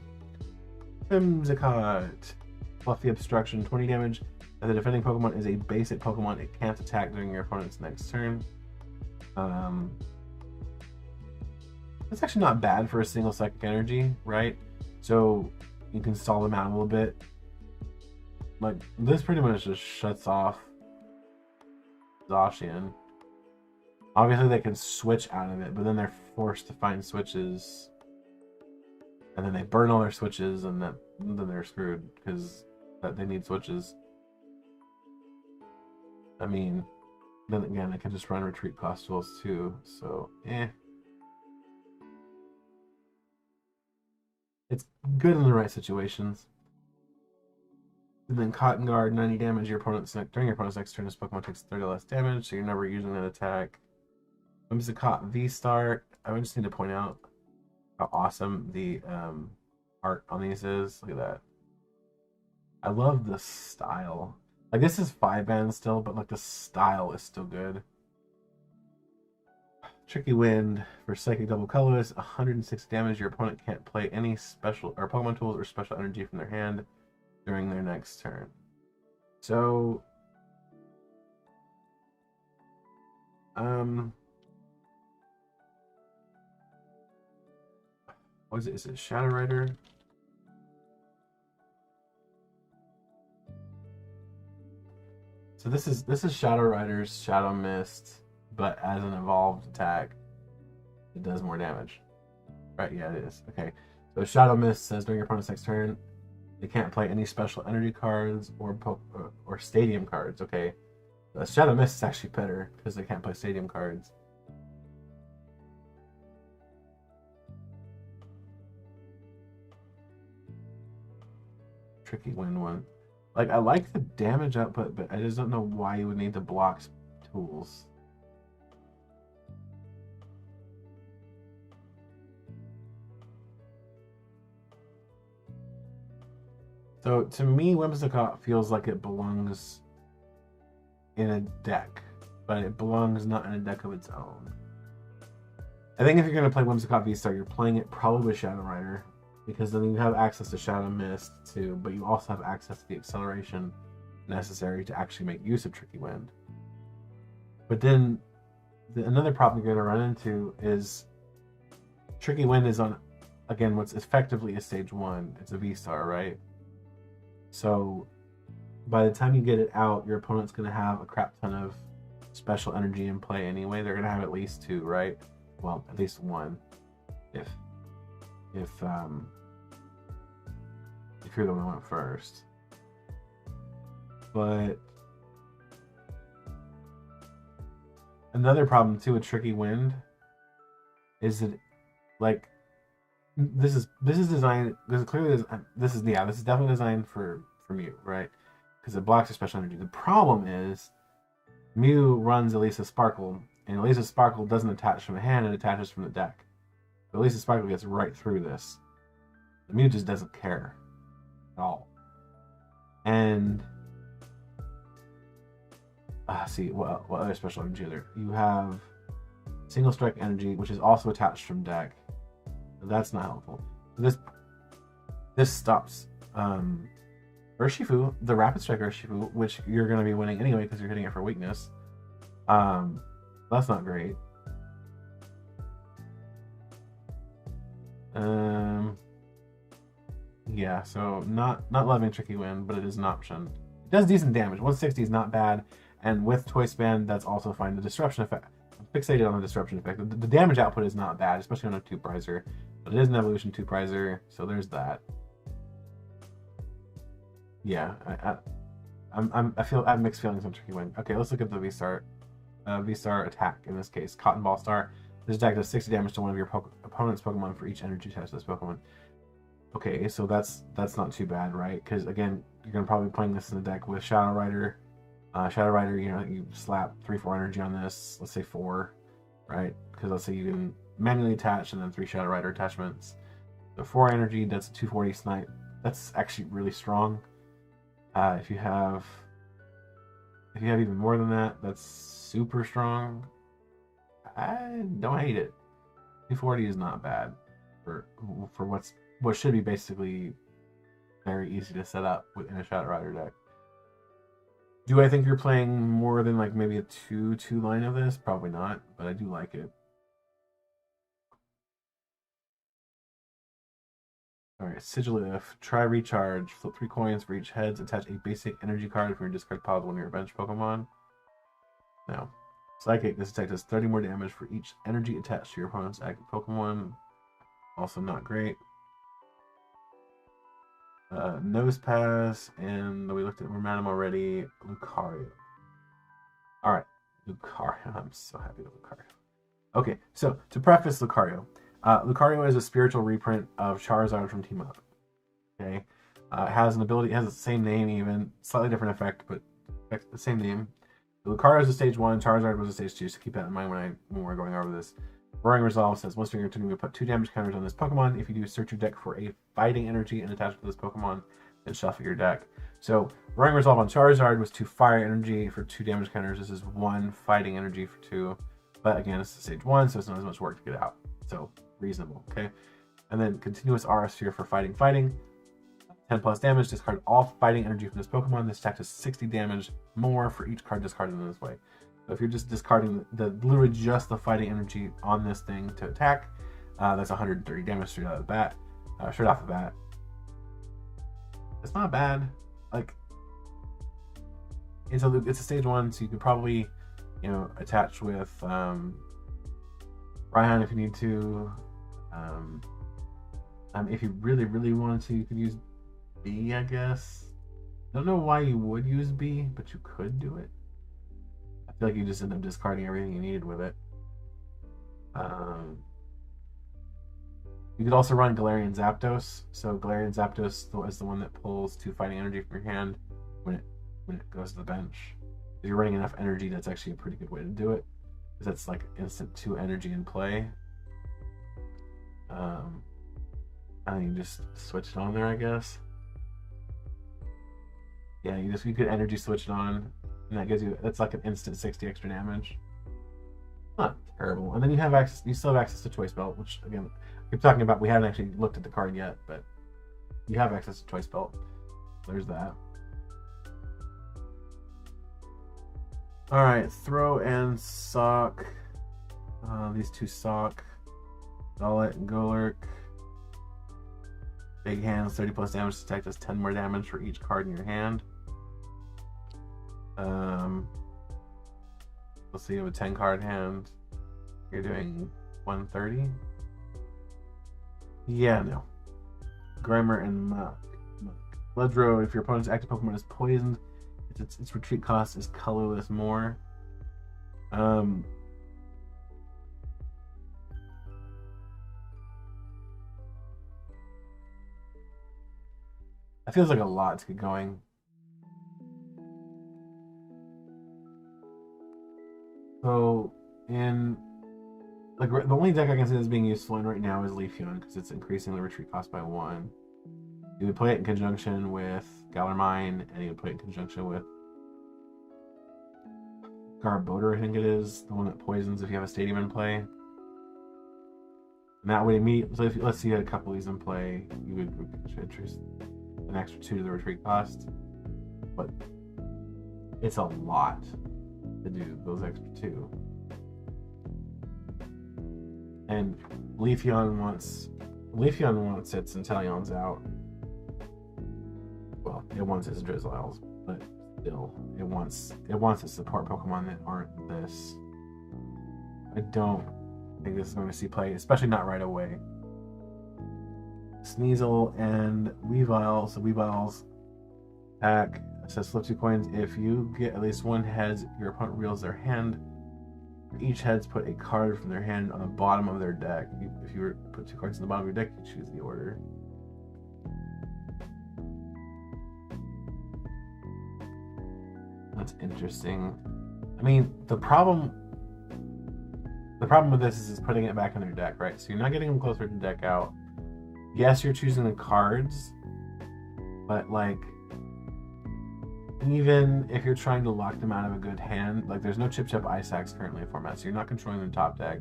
Whimsicott. Fluffy Obstruction, 20 damage. If the defending Pokemon is a basic Pokemon, it can't attack during your opponent's next turn. It's actually not bad for a single Psychic Energy, right? So you can stall them out a little bit. Like, this pretty much just shuts off Zacian. Obviously they can switch out of it, but then they're forced to find switches. And then they burn all their switches, and then they're screwed because they need switches. I mean, then again, I can just run retreat cost tools too, so It's good in the right situations. And then Cotton Guard, 90 damage. During your opponent's next turn, this Pokemon takes 30 less damage, so you're never using that attack. Whimsicott V-Star. I just need to point out how awesome the art on these is. Look at that. I love the style. Like, this is 5-band still, but like the style is still good. Tricky Wind for Psychic Double Colorless, 106 damage. Your opponent can't play any special or Pokemon tools or special energy from their hand during their next turn. So, what is it? Is it Shadow Rider? So this is Shadow Rider's Shadow Mist, but as an evolved attack, it does more damage. Right? Yeah, it is. Okay. So Shadow Mist says during your opponent's next turn, they can't play any special energy cards or stadium cards. Okay. Shadow Mist is actually better because they can't play stadium cards. Tricky Wind one. Like, I like the damage output, but I just don't know why you would need to block tools. So to me, Whimsicott feels like it belongs in a deck, but it belongs not in a deck of its own. I think if you're going to play Whimsicott V-Star, you're playing it probably with Shadow Rider, because then you have access to Shadow Mist too, but you also have access to the acceleration necessary to actually make use of Tricky Wind. But then another problem you're going to run into is Tricky Wind is on again, what's effectively a stage 1, it's a V-Star, right? So by the time you get it out, your opponent's going to have a crap ton of special energy in play anyway. They're going to have at least 2, right? Well, at least 1 if you're the one who went first. But another problem too with Tricky Wind is that, like, this is designed. This is clearly this is definitely designed for Mew, right? Because it blocks your special energy. The problem is Mew runs Elisa Sparkle, and Elisa Sparkle doesn't attach from the hand; it attaches from the deck. So Elisa Sparkle gets right through this. The Mew just doesn't care at all. And see what other special energy there? You have Single Strike Energy, which is also attached from deck. That's not helpful. This stops Urshifu, the Rapid Strike Urshifu, which you're going to be winning anyway because you're hitting it for weakness. That's not great. Yeah, so not loving Tricky Wind, but it is an option. It does decent damage. 160 is not bad, and with Toy Span, that's also fine. The Disruption effect, I'm fixated on the Disruption effect. The damage output is not bad, especially on a 2-prizer, but it is an Evolution 2-prizer, so there's that. Yeah, I have mixed feelings on Tricky Wind. Okay, let's look at the V-Star attack in this case. Cotton Ball Star. This attack does 60 damage to one of your opponent's Pokemon for each energy attached to this Pokemon. Okay, so that's not too bad, right? Because again, you're gonna probably be playing this in the deck with Shadow Rider. Shadow Rider, you slap 3-4 energy on this. Let's say 4, right? Because let's say you can manually attach and then 3 Shadow Rider attachments. So 4 energy, that's a 240 snipe. That's actually really strong. If you have even more than that, that's super strong. I don't hate it. 240 is not bad for what should be basically very easy to set up within a Shadow Rider deck. Do I think you're playing more than like maybe a 2/2 line of this? Probably not, but I do like it. Alright, Sigilyph. Try Recharge. Flip 3 coins for each heads. Attach a basic energy card from your discard pile to one of your bench Pokemon. Now, Psychic. This attack does 30 more damage for each energy attached to your opponent's active Pokemon. Also not great. Nose Pass, and we looked at Ramanam already. Lucario. Alright, Lucario. I'm so happy with Lucario. Okay, so to preface Lucario. Lucario is a spiritual reprint of Charizard from Team Up. Okay, it has an ability, it has the same name even, slightly different effect, but the same name. Lucario is a stage 1, Charizard was a stage 2, so keep that in mind when we're going over this. Roaring Resolve says, once during your turn, you may put 2 damage counters on this Pokemon. If you do, search your deck for a fighting energy and attach it to this Pokemon, then shuffle your deck. So, Roaring Resolve on Charizard was 2 fire energy for 2 damage counters. This is 1 fighting energy for 2. But again, it's a stage 1, so it's not as much work to get out. So, reasonable, okay? And then Continuous Aura Sphere for fighting. 10 plus damage, discard all fighting energy from this Pokemon. This attack does 60 damage more for each card discarded in this way. So if you're just discarding literally just the fighting energy on this thing to attack, that's 130 damage straight off the bat. It's not bad. Like, it's a stage 1, so you could probably, attach with Raihan if you need to. If you really, really wanted to, you could use B, I guess. Don't know why you would use B, but you could do it. I feel like you just end up discarding everything you needed with it. You could also run Galarian Zapdos. So Galarian Zapdos is the one that pulls 2 fighting energy from your hand when it goes to the bench. If you're running enough energy, that's actually a pretty good way to do it, because that's like instant 2 energy in play. And you just switch it on there, I guess. Yeah, you could energy switch it on, and that gives you, that's like an instant 60 extra damage. Not terrible. And then you still have access to Choice Belt, which again, we're talking about, we haven't actually looked at the card yet, but you have access to Choice Belt. There's that. Alright, Throw and Sock. These 2 Sock. Golett and Golurk. Big hands, 30 plus damage. This attack does 10 more damage for each card in your hand. Let's see, you have a 10 card hand. You're doing 130. Yeah, no. Grimer and Muck. Ledro, if your opponent's active Pokemon is poisoned, its retreat cost is colorless more. That feels like a lot to get going. So, like the only deck I can see that's being useful in right now is Leafeon, because it's increasing the retreat cost by 1. You would play it in conjunction with Galarmine, and you would play it in conjunction with Garbodor, I think it is, the one that poisons if you have a Stadium in play. And that would immediately, so if let's say you had a couple of these in play, you would introduce an extra 2 to the retreat cost. But it's a lot to do those extra 2. And Leafeon wants its Inteleons out. Well, it wants its Drizzles, but still, it wants its support Pokemon that aren't this. I don't think this is going to see play, especially not right away. Sneasel and Weavile. So Weavile's attack says flip 2 coins. If you get at least 1 heads, your opponent reveals their hand. For each heads, put a card from their hand on the bottom of their deck. If you were put 2 cards in the bottom of your deck, you choose the order. That's interesting. I mean, the problem with this is putting it back in their deck, right? So you're not getting them closer to deck out. Yes, you're choosing the cards, but like, even if you're trying to lock them out of a good hand, like there's no Chip Chip Ice Axe currently in format, so you're not controlling them top deck.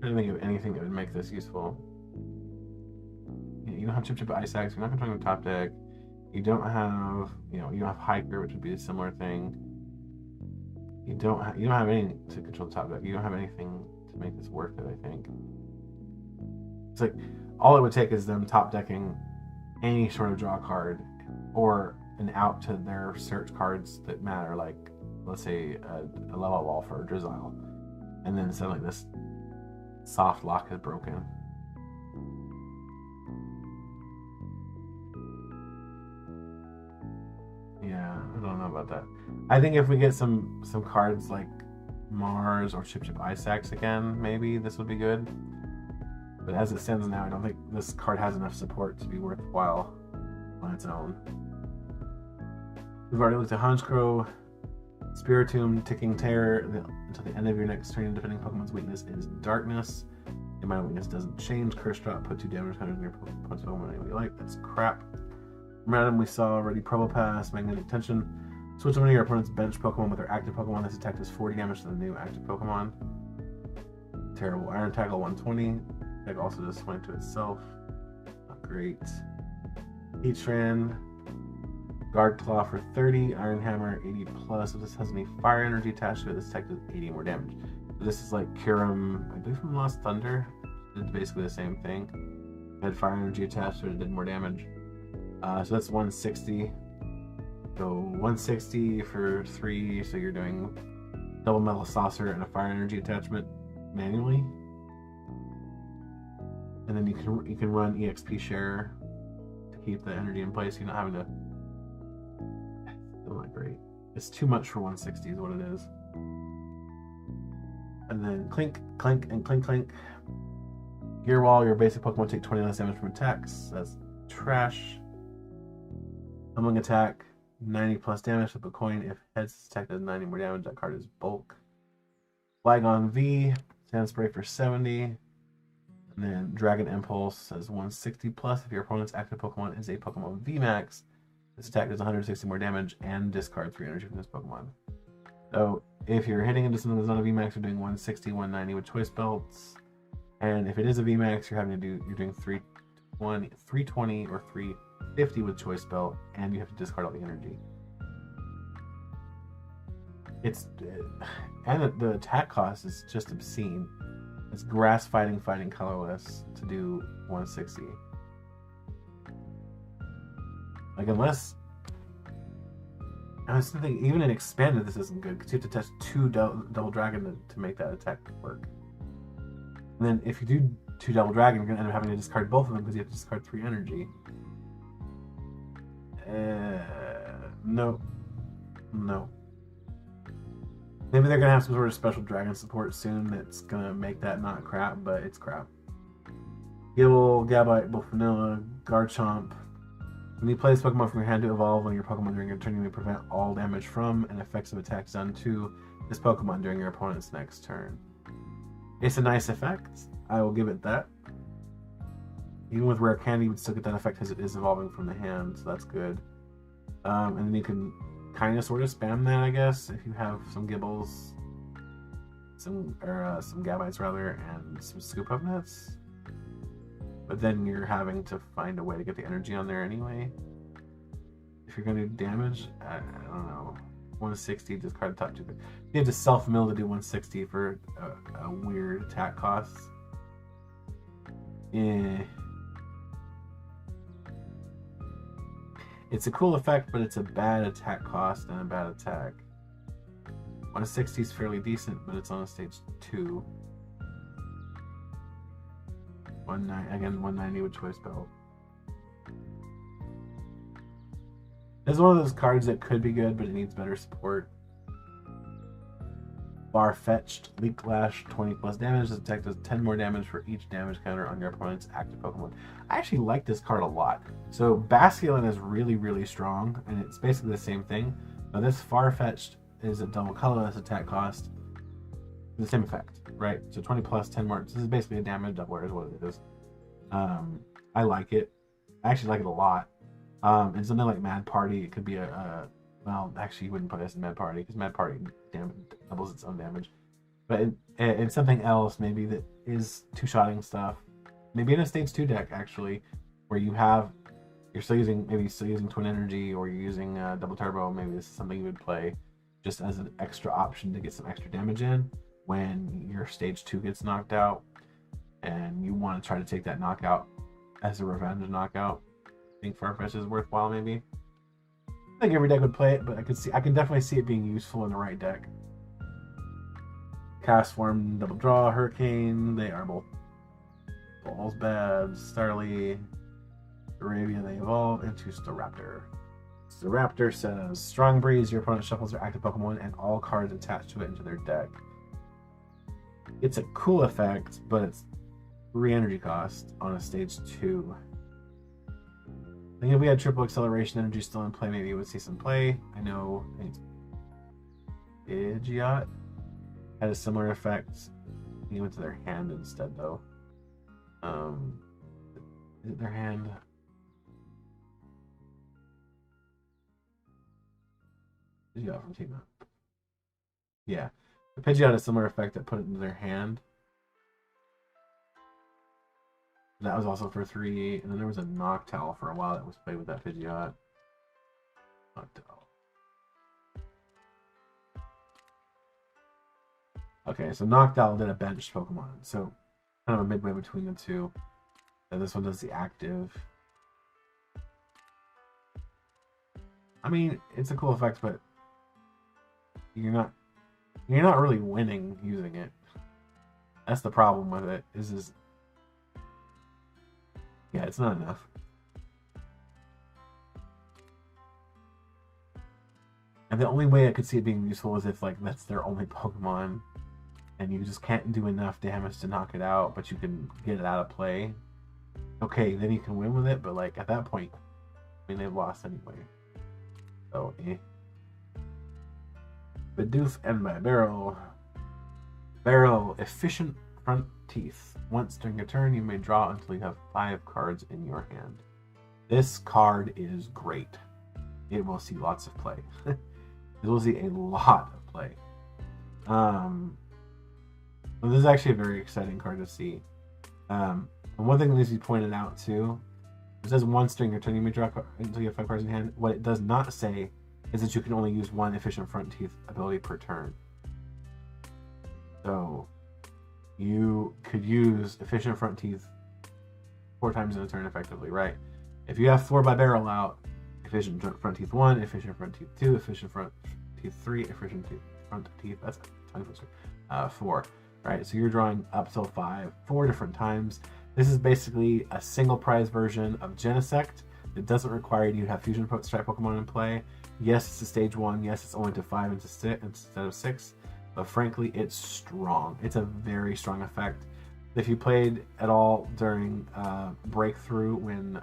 I don't think of anything that would make this useful. You don't have Chip Chip Ice Axe, you're not controlling the top deck. You don't have, you don't have Hiker, which would be a similar thing. You don't have anything to control the top deck. You don't have anything to make this worth it, I think. It's like, all it would take is them top decking any sort of draw card or an out to their search cards that matter, like let's say a level wall for a Drizzile, and then suddenly this soft lock is broken. Yeah, I don't know about that. I think if we get some cards like Mars or Chip Chip Ice Axe again, maybe this would be good. But as it stands now, I don't think this card has enough support to be worthwhile on its own. We've already looked at Honchkrow, Spiritomb, Ticking Terror. Until the end of your next turn, defending Pokemon's weakness is Darkness. If my weakness doesn't change, Curse Drop, put 2 damage counters in your opponent's Pokemon any way you like. That's crap. Random, we saw already Probopass, Magnetic Tension. Switch one of your opponent's bench Pokemon with their active Pokemon. This attack does 40 damage to the new active Pokemon. Terrible. Iron Tackle 120. It also does 20 to itself. Not great. Heatran, Guard Claw for 30, Iron Hammer 80 plus. If this has any fire energy attached to it, this attack does 80 more damage. So this is like Kyurem, I believe from Lost Thunder. It's basically the same thing. It had fire energy attached to it, it did more damage. So that's 160. So 160 for 3, so you're doing double Metal Saucer and a fire energy attachment manually. And then you can run EXP Share to keep the energy in place. You're not having to. Still not great. It's too much for 160 is what it is. And then Clink, Clink, and Clink, Clink. Gear Wall, your basic Pokemon take 20 less damage from attacks. That's trash. Humbling Attack, 90 plus damage. Flip a coin. If heads attack does 90 more damage, that card is bulk. Flygon V, Sand Spray for 70. And then Dragon Impulse says 160 plus. If your opponent's active Pokemon is a Pokemon VMAX, this attack does 160 more damage and discard 3 energy from this Pokemon. So if you're hitting into something that's not a VMAX, you're doing 160, 190 with choice belts. And if it is a VMAX, you're doing 320 or 350 with choice belt, and you have to discard all the energy. And the attack cost is just obscene. It's grass fighting colorless to do 160. Like, unless I was thinking, even in expanded, this isn't good because you have to test 2 double dragon to make that attack work. And then if you do 2 double dragon, you're gonna end up having to discard both of them because you have to discard 3 energy. No. Maybe they're gonna have some sort of special dragon support soon that's gonna make that not crap, but it's crap. Gible, Gabite, Bullfinilla, Garchomp. When you play this Pokemon from your hand to evolve on your Pokemon during your turn, you may prevent all damage from and effects of attacks done to this Pokemon during your opponent's next turn. It's a nice effect. I will give it that. Even with Rare Candy, you would still get that effect because it is evolving from the hand, so that's good. And then you can kind of sort of spam that, I guess, if you have some Gibbles, some Gabites rather, and some Scoop Up Nuts. But then you're having to find a way to get the energy on there anyway. If you're going to do damage, I don't know. 160, discard the top 2. You have to self-mill to do 160 for a weird attack cost. Yeah. It's a cool effect, but it's a bad attack cost and a bad attack. 160 is fairly decent, but it's on a stage 2. 190 with Choice Belt. It's one of those cards that could be good, but it needs better support. Far-fetched, Leak Lash, 20 plus damage. This attack does 10 more damage for each damage counter on your opponent's active Pokemon. I actually like this card a lot. So Basculin is really, really strong, and it's basically the same thing. But this Far-fetched is a double colorless attack cost. The same effect, right? So 20 plus, 10 more. This is basically a damage doubler is what it is. I like it. I actually like it a lot. And something like Mad Party, it could be well, actually, you wouldn't put this in Mad Party because Mad Party doubles its own damage. But in something else, maybe that is two-shotting stuff. Maybe in a stage 2 deck, actually, where you're still using Twin Energy or you're using Double Turbo. Maybe this is something you would play just as an extra option to get some extra damage in when your stage 2 gets knocked out, and you want to try to take that knockout as a revenge knockout. I think Farfetch is worthwhile, maybe. I think every deck would play it, but I can definitely see it being useful in the right deck. Cast Form, Double Draw, Hurricane, they are both balls bad. Starly, Arabia, they evolve into Staraptor. Staraptor says, Strong Breeze, your opponent shuffles their active Pokemon and all cards attached to it into their deck. It's a cool effect, but it's 3 energy cost on a stage 2. I think if we had triple acceleration energy still in play, maybe you would see some play. I know Pidgeot had a similar effect. He went to their hand instead, though. Is it their hand? Pidgeot from Team Up. Yeah. The Pidgeot had a similar effect that put it into their hand. That was also for 3, and then there was a Noctowl for a while that was played with that Pidgeot. Noctowl. Okay, so Noctowl did a benched Pokemon, so kind of a midway between the two. And this one does the active. I mean, it's a cool effect, but you're not really winning using it. That's the problem with it. Yeah, it's not enough. And the only way I could see it being useful is if, like, that's their only Pokemon and you just can't do enough damage to knock it out, but you can get it out of play. Okay, then you can win with it, but, like, at that point, I mean, they've lost anyway. So, Bidoof and my Barrel. Barrel, efficient front teeth. Once during a turn, you may draw until you have 5 cards in your hand. This card is great. It will see lots of play. It will see a lot of play. Well, this is actually a very exciting card to see. And one thing that needs to be pointed out too, it says once during your turn you may draw until you have 5 cards in hand. What it does not say is that you can only use 1 efficient front teeth ability per turn. So you could use Efficient Front Teeth 4 times in a turn effectively, right? If you have 4 by barrel out, Efficient Front Teeth 1, Efficient Front Teeth 2, Efficient Front Teeth 3, Efficient Front Teeth, that's a tongue twister, 4, right? So you're drawing up till 4 different times. This is basically a single prize version of Genesect. It doesn't require you to have Fusion Strike Pokemon in play. Yes, it's a stage 1. Yes, it's only to 5 instead of 6. But frankly, it's strong. It's a very strong effect. If you played at all during Breakthrough when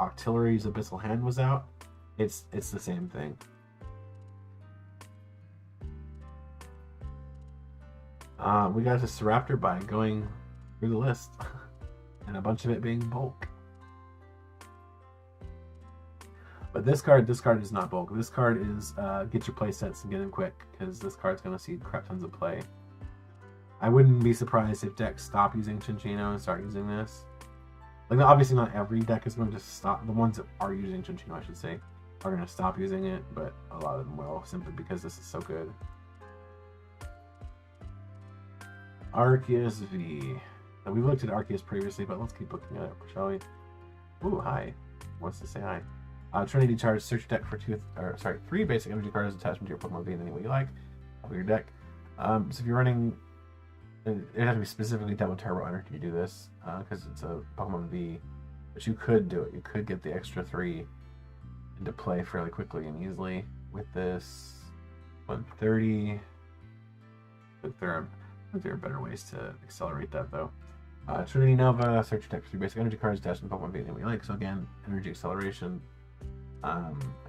Octillery's Abyssal Hand was out, it's the same thing. We got this Raptor by going through the list, and a bunch of it being bulk. But this card is not bulk. This card is get your play sets and get them quick, because this card's going to see crap tons of play. I wouldn't be surprised if decks stop using Cinccino and start using this. Like, obviously not every deck is going to stop. The ones that are using Cinccino, I should say, are going to stop using it, but a lot of them will, simply because this is so good. Arceus V. Now, we've looked at Arceus previously, but let's keep looking at it, shall we? Ooh, hi. Wants to say hi. Trinity Charge, search your deck for 3 basic energy cards attachment to your Pokemon V in any way you like. Of your deck. So if you're running, it has to be specifically Double Turbo Energy to do this, because it's a Pokemon V. But you could do it. You could get the extra 3 into play fairly quickly and easily with this 130. But there are better ways to accelerate that, though. Trinity Nova, search your deck for 3 basic energy cards attached to Pokemon V in any way you like. So again, energy acceleration.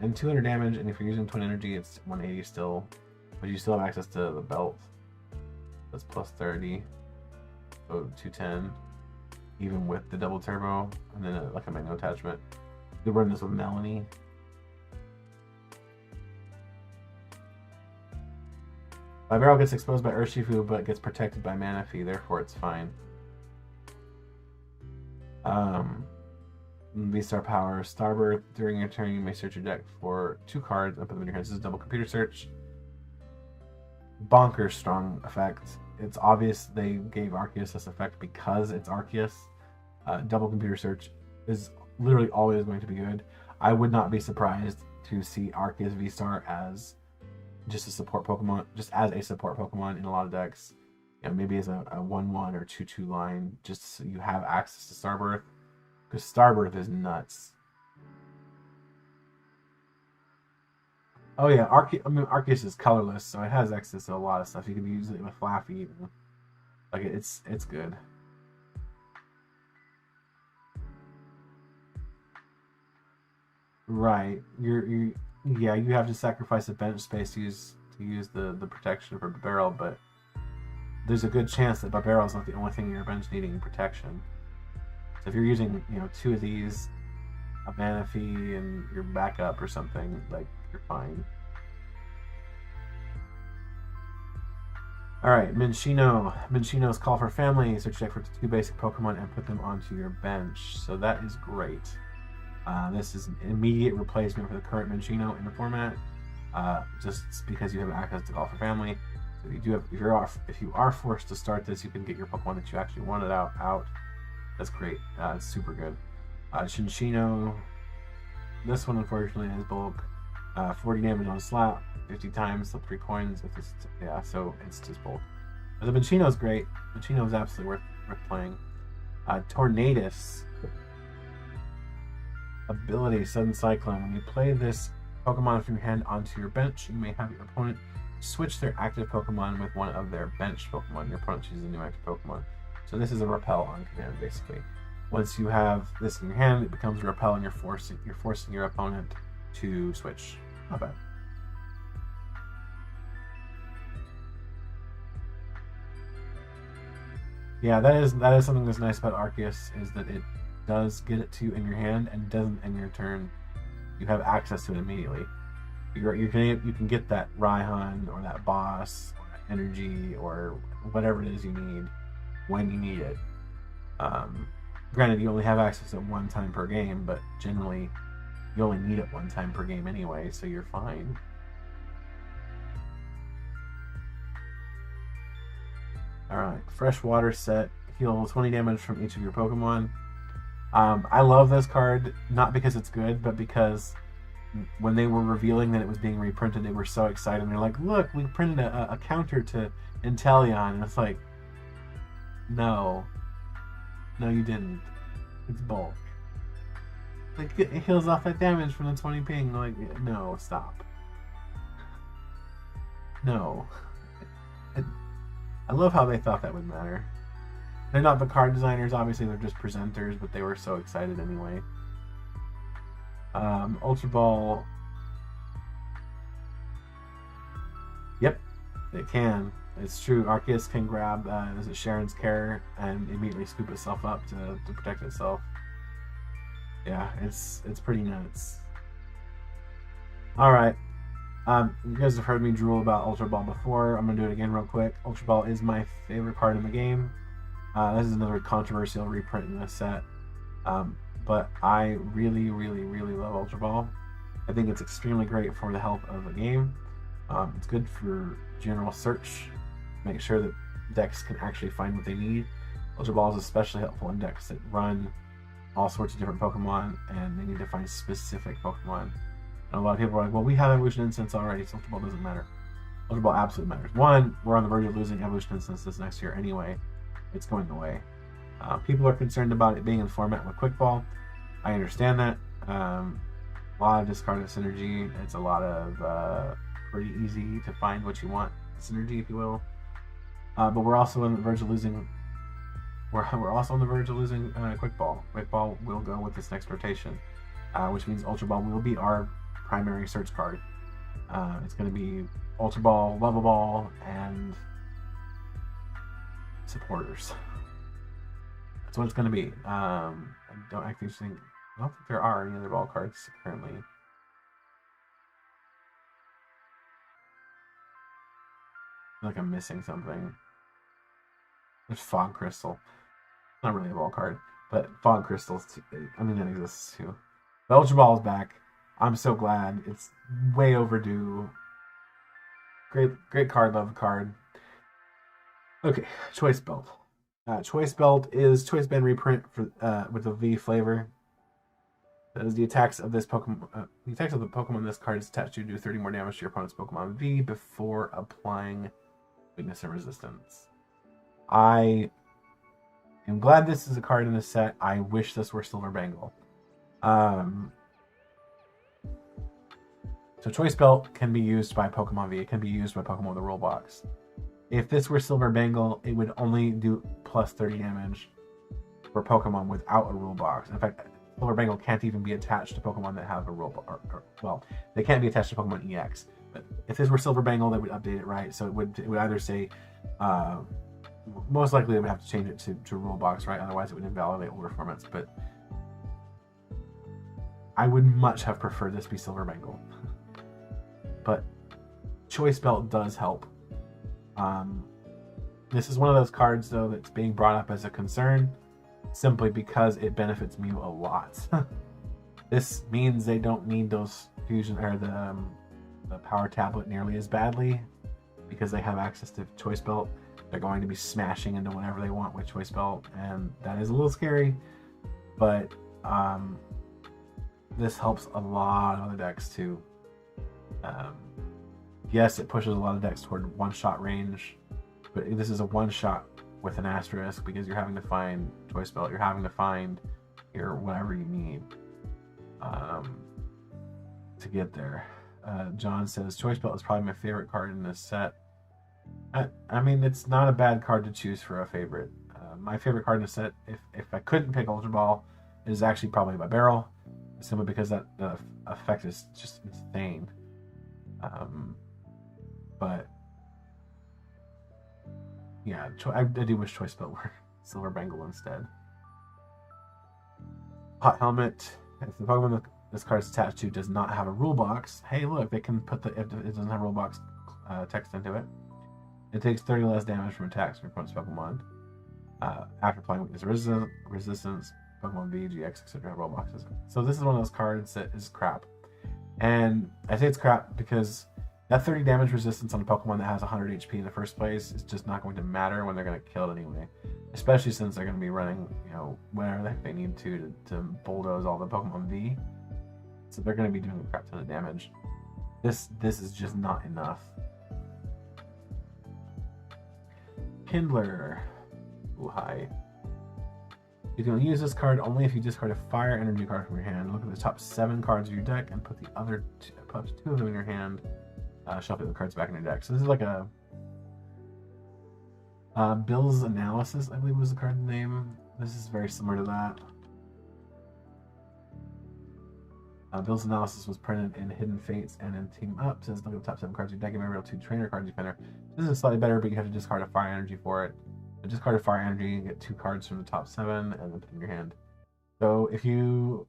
And 200 damage, and if you're using twin energy, it's 180 still, but you still have access to the belt. That's plus 30, so 210, even with the double turbo, and then like a Magno attachment. You could run this with Melanie. My barrel gets exposed by Urshifu, but gets protected by Manaphy, therefore it's fine. V-Star Power, Starbirth. During your turn, you may search your deck for 2 cards and put them in your hands. This is double computer search. Bonkers strong effect. It's obvious they gave Arceus this effect because it's Arceus. Double computer search is literally always going to be good. I would not be surprised to see Arceus V-Star as just a support Pokemon, in a lot of decks. You know, maybe as a 1/1 or 2/2 line, just so you have access to Starbirth. Because Starbirth is nuts. Oh yeah, Arceus is colorless, so it has access to a lot of stuff. You can use it with Flaffy even. Like, it's good. Right. You have to sacrifice a bench space to use the protection for Barbarrel, but there's a good chance that Barbarrel is not the only thing in your bench needing protection. So if you're using, 2 of these, a Manaphy, and your backup or something, like, you're fine. Alright, Minchino's Call for Family. Search deck for 2 basic Pokemon and put them onto your bench. So that is great. This is an immediate replacement for the current Minchino in the format, just because you have access to Call for Family. So if you are forced to start this, you can get your Pokemon that you actually wanted out. That's great. It's super good. Cinccino. This one, unfortunately, is bulk. 40 damage on slap, 50 times, so 3 coins. So it's just bulk. But the Minchino is great. Minchino is absolutely worth playing. Tornadus. Ability, Sudden Cyclone. When you play this Pokemon from your hand onto your bench, you may have your opponent switch their active Pokemon with one of their bench Pokemon. Your opponent chooses a new active Pokemon. So this is a repel on command, basically. Once you have this in your hand, it becomes a repel, and you're forcing your opponent to switch. Not bad. Yeah, that is something that's nice about Arceus, is that it does get it to you in your hand and doesn't end your turn. You have access to it immediately. You can get that Raihan or that boss or that energy or whatever it is you need when you need it. Granted, you only have access to it 1 time per game, but generally you only need it 1 time per game anyway, so you're fine. Alright, fresh water set. Heal 20 damage from each of your Pokemon. I love this card, not because it's good, but because when they were revealing that it was being reprinted, they were so excited. And they're like, look, we printed a counter to Inteleon. And it's like, no. No, you didn't. It's bulk. Like, it heals off that damage from the 20 ping. Like, no, stop. No. I love how they thought that would matter. They're not the card designers, obviously, they're just presenters, but they were so excited anyway. Ultra Ball. Yep, it can. It's true. Arceus can grab Sharon's Care and immediately scoop itself up to protect itself. Yeah, it's pretty nuts. Alright. You guys have heard me drool about Ultra Ball before. I'm going to do it again real quick. Ultra Ball is my favorite card in the game. This is another controversial reprint in this set. But I really, really, really love Ultra Ball. I think it's extremely great for the health of the game. It's good for general search. Make sure that decks can actually find what they need. Ultra Ball is especially helpful in decks that run all sorts of different Pokemon and they need to find specific Pokemon. And a lot of people are like, well, we have Evolution Instance already, so Ultra Ball doesn't matter. Ultra Ball absolutely matters. One, we're on the verge of losing Evolution Instance this next year anyway. It's going away. People are concerned about it being in format with Quick Ball. I understand that. A lot of discarded synergy. It's a lot of pretty easy to find what you want synergy, if you will. But we're also on the verge of losing. We're also on the verge of losing Quick Ball. Quick Ball will go with this next rotation, which means Ultra Ball will be our primary search card. It's going to be Ultra Ball, Level Ball, and supporters. That's what it's going to be. I don't think there are any other ball cards currently. I feel like I'm missing something. There's Fog Crystal. Not really a ball card, but Fog Crystals, I mean, that exists too. The Ultra Ball is back. I'm so glad. It's way overdue. Great card, love the card. Okay, Choice Belt. Choice Belt is Choice Band reprint for with the V flavor. That is the attacks of this Pokemon. The attacks of the Pokemon this card is attached to do 30 more damage to your opponent's Pokemon V before applying weakness and resistance. I am glad this is a card in this set. I wish this were Silver Bangle. So Choice Belt can be used by Pokemon V. It can be used by Pokemon with a rule box. If this were Silver Bangle, it would only do plus 30 damage for Pokemon without a rule box. In fact, Silver Bangle can't even be attached to Pokemon that have a rule box. Well, they can't be attached to Pokemon EX. But if this were Silver Bangle, they would update it, right? So it would either say, most likely they would have to change it to rule box, right? Otherwise it would invalidate older formats. But I would much have preferred this be Silver Bangle. But Choice Belt does help. This is one of those cards, though, that's being brought up as a concern simply because it benefits Mew a lot. This means they don't need those fusion or the power tablet nearly as badly because they have access to Choice Belt. They're going to be smashing into whatever they want with Choice Belt, and that is a little scary. But this helps a lot of other decks too. Yes, it pushes a lot of decks toward one-shot range, but this is a one-shot with an asterisk because you're having to find Choice Belt, you're having to find your whatever you need to get there. John says, Choice Belt is probably my favorite card in this set. I mean, it's not a bad card to choose for a favorite. My favorite card in the set, if I couldn't pick Ultra Ball, is actually probably by Barrel, simply because that the effect is just insane. But yeah, I do wish Choice Belt were Silver Bangle instead. Hot Helmet. If the Pokemon that this card is attached to does not have a rule box, hey, look, they can put if it doesn't have a rule box text into it. It takes 30 less damage from attacks from your opponent's Pokemon. After applying weakness resistance, Pokemon V, GX, etc. have rule boxes. So this is one of those cards that is crap. And I say it's crap because That 30 damage resistance on a Pokemon that has 100 HP in the first place is just not going to matter when they're going to kill it anyway. Especially since they're going to be running, you know, whatever the heck they need to bulldoze all the Pokemon V. So they're going to be doing a crap ton of damage. This is just not enough. Kindler. Ooh, hi. You can use this card only if you discard a fire energy card from your hand. Look at the top 7 cards of your deck and put the other put 2 of them in your hand. Shuffle the cards back in your deck. So this is like a Bill's Analysis, I believe was the card name. This is very similar to that. Bill's Analysis was printed in Hidden Fates and in Team Up. Says look at the top 7 cards of your deck and remember 2 trainer cards you enter. This is slightly better, but you have to discard a fire energy for it. Discard a fire energy and get 2 cards from the top 7 and then put in your hand. So if you,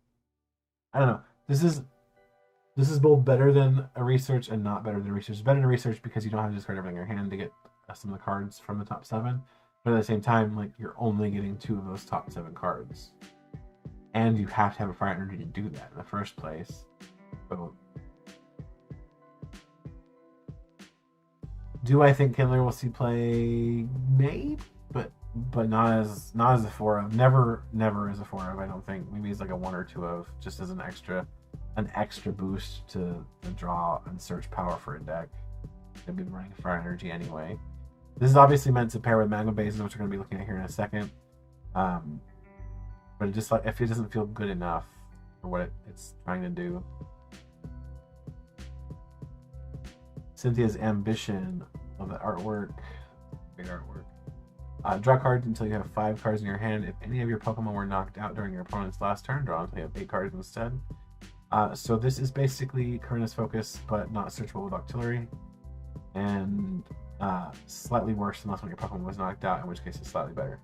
I don't know, this is both better than a research and not better than research. It's better than research because you don't have to discard everything in your hand to get some of the cards from the top 7. But at the same time, like, you're only getting 2 of those top 7 cards. And you have to have a fire energy to do that in the first place. So, do I think Kindler will see play? Maybe, but not as a 4 of. Never as a 4 of, I don't think. Maybe it's like a 1 or 2 of, just as an extra boost to draw and search power for a deck. They've been running fire energy anyway. This is obviously meant to pair with Magma Bases, which we're going to be looking at here in a second. But it just, like, if it doesn't feel good enough for what it's trying to do. Cynthia's Ambition. Love that artwork. Great artwork. Draw cards until you have 5 cards in your hand. If any of your Pokemon were knocked out during your opponent's last turn, draw until you have 8 cards instead. So this is basically Karina's Focus, but not searchable with Octillery. And slightly worse unless when your Pokemon was knocked out, in which case it's slightly better.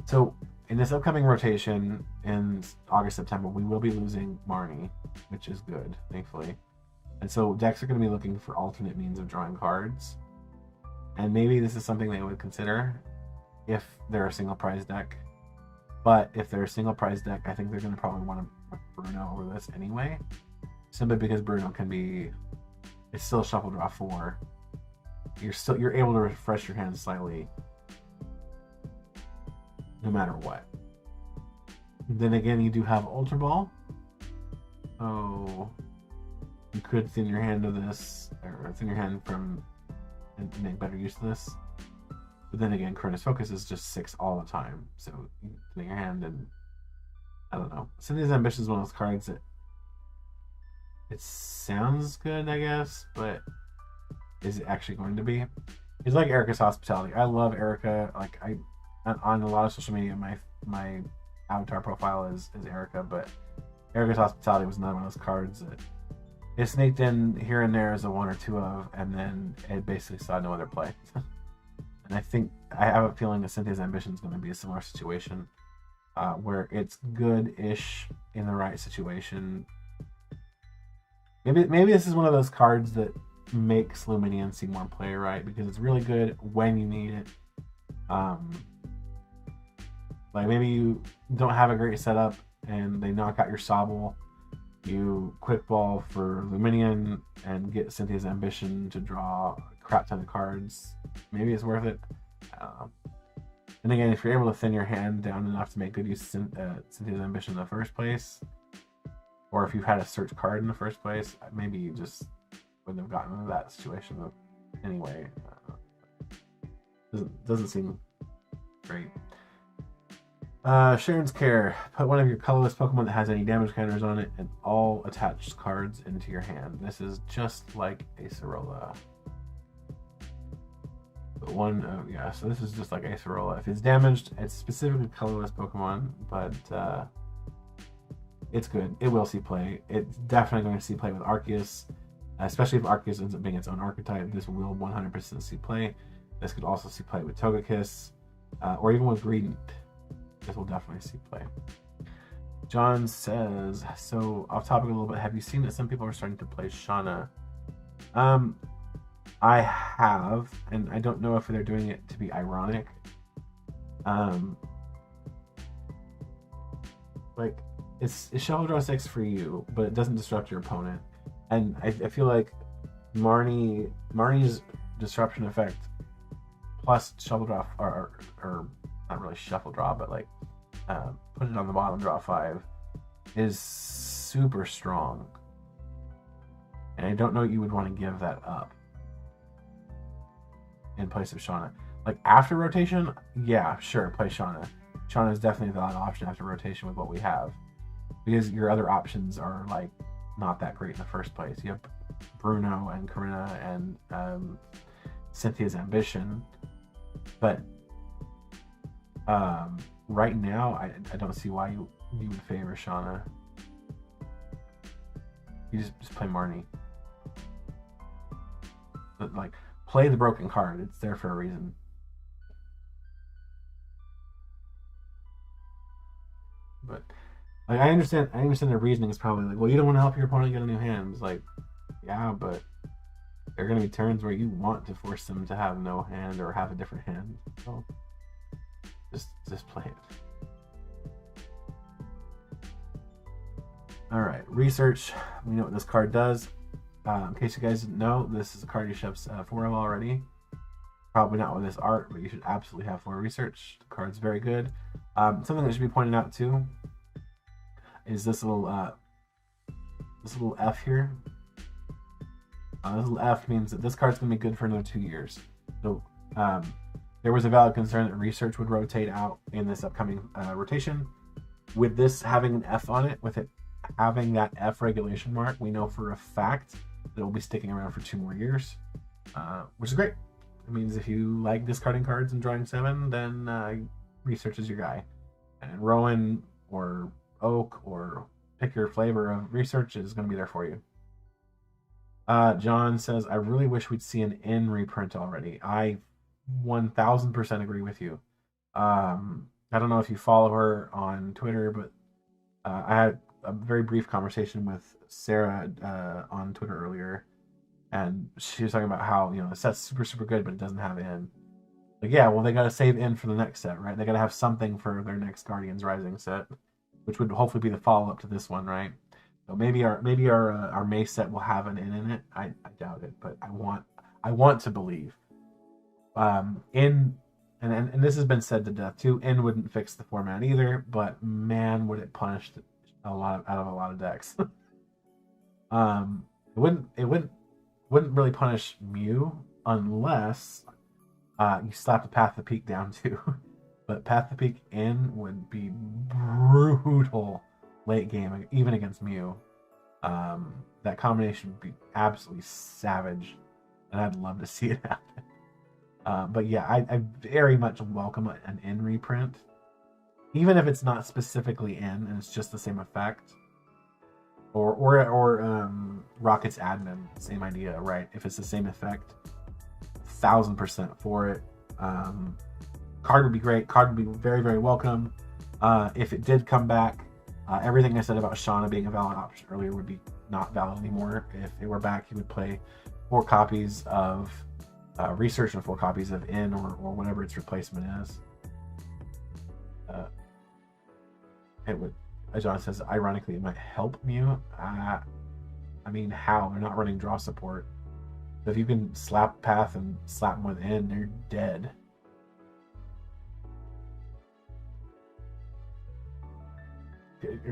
So in this upcoming rotation in August, September, we will be losing Marnie, which is good, thankfully. And so decks are going to be looking for alternate means of drawing cards. And maybe this is something they would consider if they're a single prize deck. But if they're a single prize deck, I think they're going to probably want to put Bruno over this anyway. Simply because Bruno can be, it's still shuffle draw 4. You're able to refresh your hand slightly no matter what. Then again, you do have Ultra Ball. Oh, you could thin your hand to this, or thin your hand from and make better use of this. But then again, Karina's Focus is just 6 all the time, so you thin your hand and I don't know. Cynthia's Ambition is one of those cards that it sounds good, I guess, but is it actually going to be? It's like Erica's Hospitality. I love Erica. Like, on a lot of social media, my avatar profile is Erica, but Erica's Hospitality was not one of those cards that it snaked in here and there as a 1 or 2 of, and then it basically saw no other play. And I have a feeling that Cynthia's Ambition is going to be a similar situation, where it's good-ish in the right situation. Maybe this is one of those cards that makes Luminion see more play, right? Because it's really good when you need it. Like, maybe you don't have a great setup and they knock out your Sobble. You quick ball for Luminion and get Cynthia's Ambition to draw a crap ton of cards. Maybe it's worth it. I don't know. And again, if you're able to thin your hand down enough to make good use of Cynthia's Ambition in the first place, or if you had a search card in the first place, maybe you just wouldn't have gotten into that situation anyway. Doesn't seem great. Sharon's Care. Put one of your colorless Pokemon that has any damage counters on it and all attached cards into your hand. This is just like Acerola. But yeah, so this is just like Acerola. If it's damaged, it's specifically colorless Pokemon, but it's good. It will see play. It's definitely going to see play with Arceus, especially if Arceus ends up being its own archetype. This will 100% see play. This could also see play with Togekiss, or even with Greedent. This will definitely see play. John says, so off topic a little bit, have you seen that some people are starting to play Shauna? I have, and I don't know if they're doing it to be ironic. Like, it's Shuffle Draw 6 for you, but it doesn't disrupt your opponent. And I feel like Marnie's disruption effect plus Shuffle Draw, or not really Shuffle Draw, but like put it on the bottom, draw 5, is super strong. And I don't know you would want to give that up in place of Shauna. Like after rotation, yeah, sure, play Shauna. Shauna is definitely a valid option after rotation with what we have, because your other options are like not that great in the first place. You have Bruno and Corinna and Cynthia's Ambition, but right now I don't see why you would favor Shauna. You just play Marnie. But like, play the broken card. It's there for a reason. But like, I understand their reasoning is probably like, well, you don't want to help your opponent get a new hand. It's like, yeah, but there are going to be turns where you want to force them to have no hand or have a different hand. So just play it. All right, research. We know what this card does. In case you guys didn't know, this is a card you should have 4 of already. Probably not with this art, but you should absolutely have 4 research. The card's very good. Something that should be pointed out too is this little F here. This little F means that this card's gonna be good for another 2 years. So there was a valid concern that research would rotate out in this upcoming rotation. With this having an F on it, with it having that F regulation mark, we know for a fact that it will be sticking around for 2 more years, which is great. It means if you like discarding cards and drawing 7, then research is your guy. And Rowan or Oak, or pick your flavor of research, is going to be there for you. John says, I really wish we'd see an N reprint already. I 1000% agree with you. I don't know if you follow her on Twitter, but I had a very brief conversation with Sarah on Twitter earlier, and she was talking about how, the set's super good, but it doesn't have N. Like, yeah, well, they got to save N for the next set, right? They got to have something for their next Guardians Rising set, which would hopefully be the follow-up to this one, right? So maybe our May set will have an N in it. I doubt it, but I want to believe. And this has been said to death too. N wouldn't fix the format either, but man, would it punish out of a lot of decks. It wouldn't really punish Mew unless you slap the Path of Peak down too. But Path of Peak N would be brutal late game, even against Mew. That combination would be absolutely savage, and I'd love to see it happen. But yeah, I very much welcome an N reprint, even if it's not specifically N and it's just the same effect. Or Rocket's admin, same idea, right? If it's the same effect, 1000% for it. Card would be great. Card would be very, very welcome. If it did come back, everything I said about Shauna being a valid option earlier would be not valid anymore. If it were back, he would play 4 copies of Research and 4 copies of N or whatever its replacement is. It would, as John says, ironically, it might help Mew. I mean, how? They're not running draw support. So if you can slap Path and slap them with N, they're dead.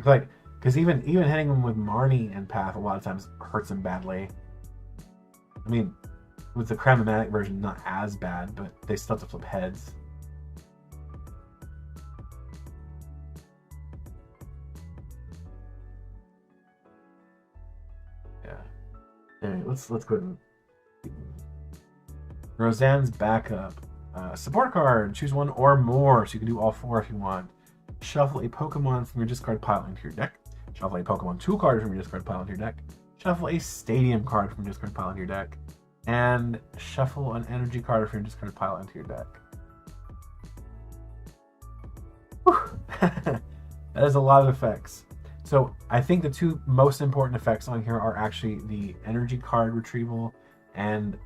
Like, because even hitting them with Marnie and Path a lot of times hurts them badly. I mean, with the Chromatic version, not as bad, but they still have to flip heads. Yeah. Anyway, let's go ahead and... Roseanne's backup. Support card. Choose 1 or more, so you can do all 4 if you want. Shuffle a Pokemon from your discard pile into your deck. Shuffle a Pokemon 2 card from your discard pile into your deck. Shuffle a Stadium card from your discard pile into your deck. And shuffle an energy card from your discard pile into your deck. That is a lot of effects. So I think the 2 most important effects on here are actually the energy card retrieval and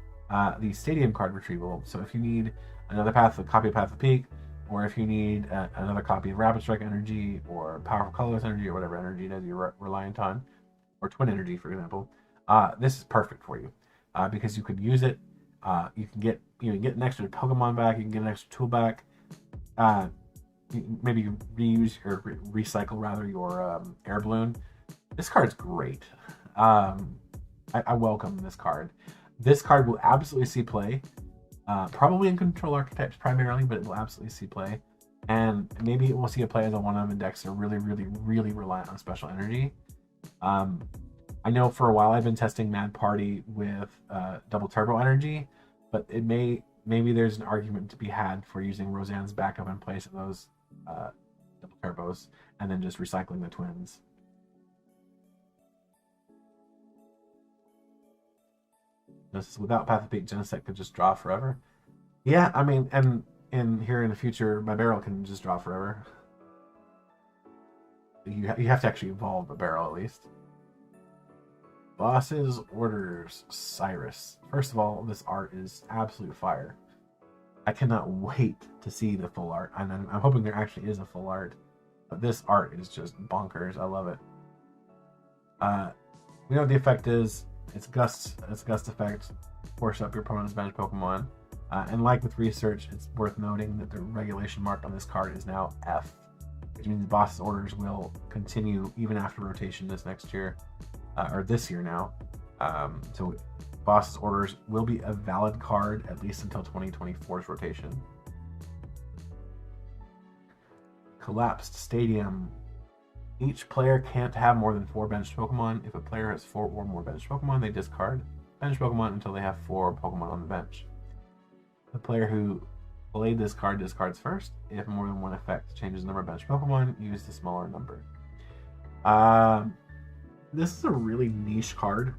the Stadium card retrieval. So if you need another copy of Path of Peak, or if you need another copy of Rapid Strike energy, or Powerful Colorless energy, or whatever energy it is you're reliant on, or Twin energy, for example, this is perfect for you because you could use it. You can get an extra Pokemon back. You can get an extra tool back. Maybe you reuse or recycle rather your air balloon. This card's great. I welcome this card. This card will absolutely see play. Probably in control archetypes primarily, but it will absolutely see play. And maybe it will see a play as a one-of decks that are really, really, really reliant on special energy. I know for a while I've been testing Mad Party with double turbo energy, but maybe there's an argument to be had for using Roseanne's backup in place of those double turbos, and then just recycling the twins. This is without Path of Fate, Genesect could just draw forever. Yeah, I mean, and here in the future, my barrel can just draw forever. You have to actually evolve a barrel at least. Boss's Orders, Cyrus. First of all, this art is absolute fire. I cannot wait to see the full art, and I'm hoping there actually is a full art. But this art is just bonkers. I love it. We know what the effect is. It's Gust effect. Force up your opponent's bench Pokemon. And like with research, it's worth noting that the regulation mark on this card is now F, which means Boss's Orders will continue even after rotation this next year, or this year now. So Boss's Orders will be a valid card at least until 2024's rotation. Collapsed Stadium. Each player can't have more than 4 benched Pokemon. If a player has 4 or more benched Pokemon, they discard benched Pokemon until they have 4 Pokemon on the bench. The player who played this card discards first. If more than one effect changes the number of benched Pokemon, use the smaller number. This is a really niche card.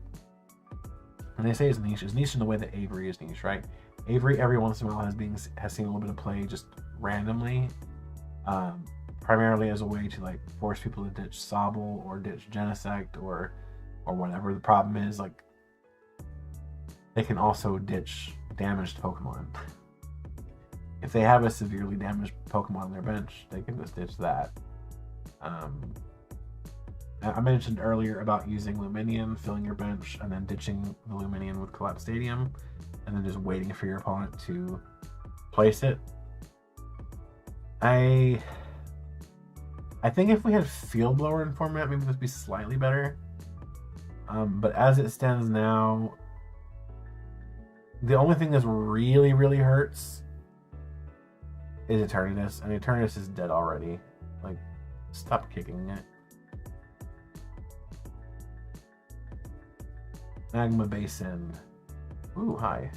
And they say it's niche. It's niche in the way that Avery is niche, right? Avery every once in a while has seen a little bit of play just randomly. Primarily as a way to like force people to ditch Sobble or ditch Genesect or whatever the problem is. Like, they can also ditch damaged Pokemon. If they have a severely damaged Pokemon on their bench, they can just ditch that. I mentioned earlier about using Luminion, filling your bench, and then ditching the Luminion with Collapsed Stadium, and then just waiting for your opponent to place it. I think if we had Field Blower in format, maybe this would be slightly better. But as it stands now, the only thing that really, really hurts is Eternatus, and Eternatus is dead already. Like, stop kicking it. Magma Basin. Ooh, hi.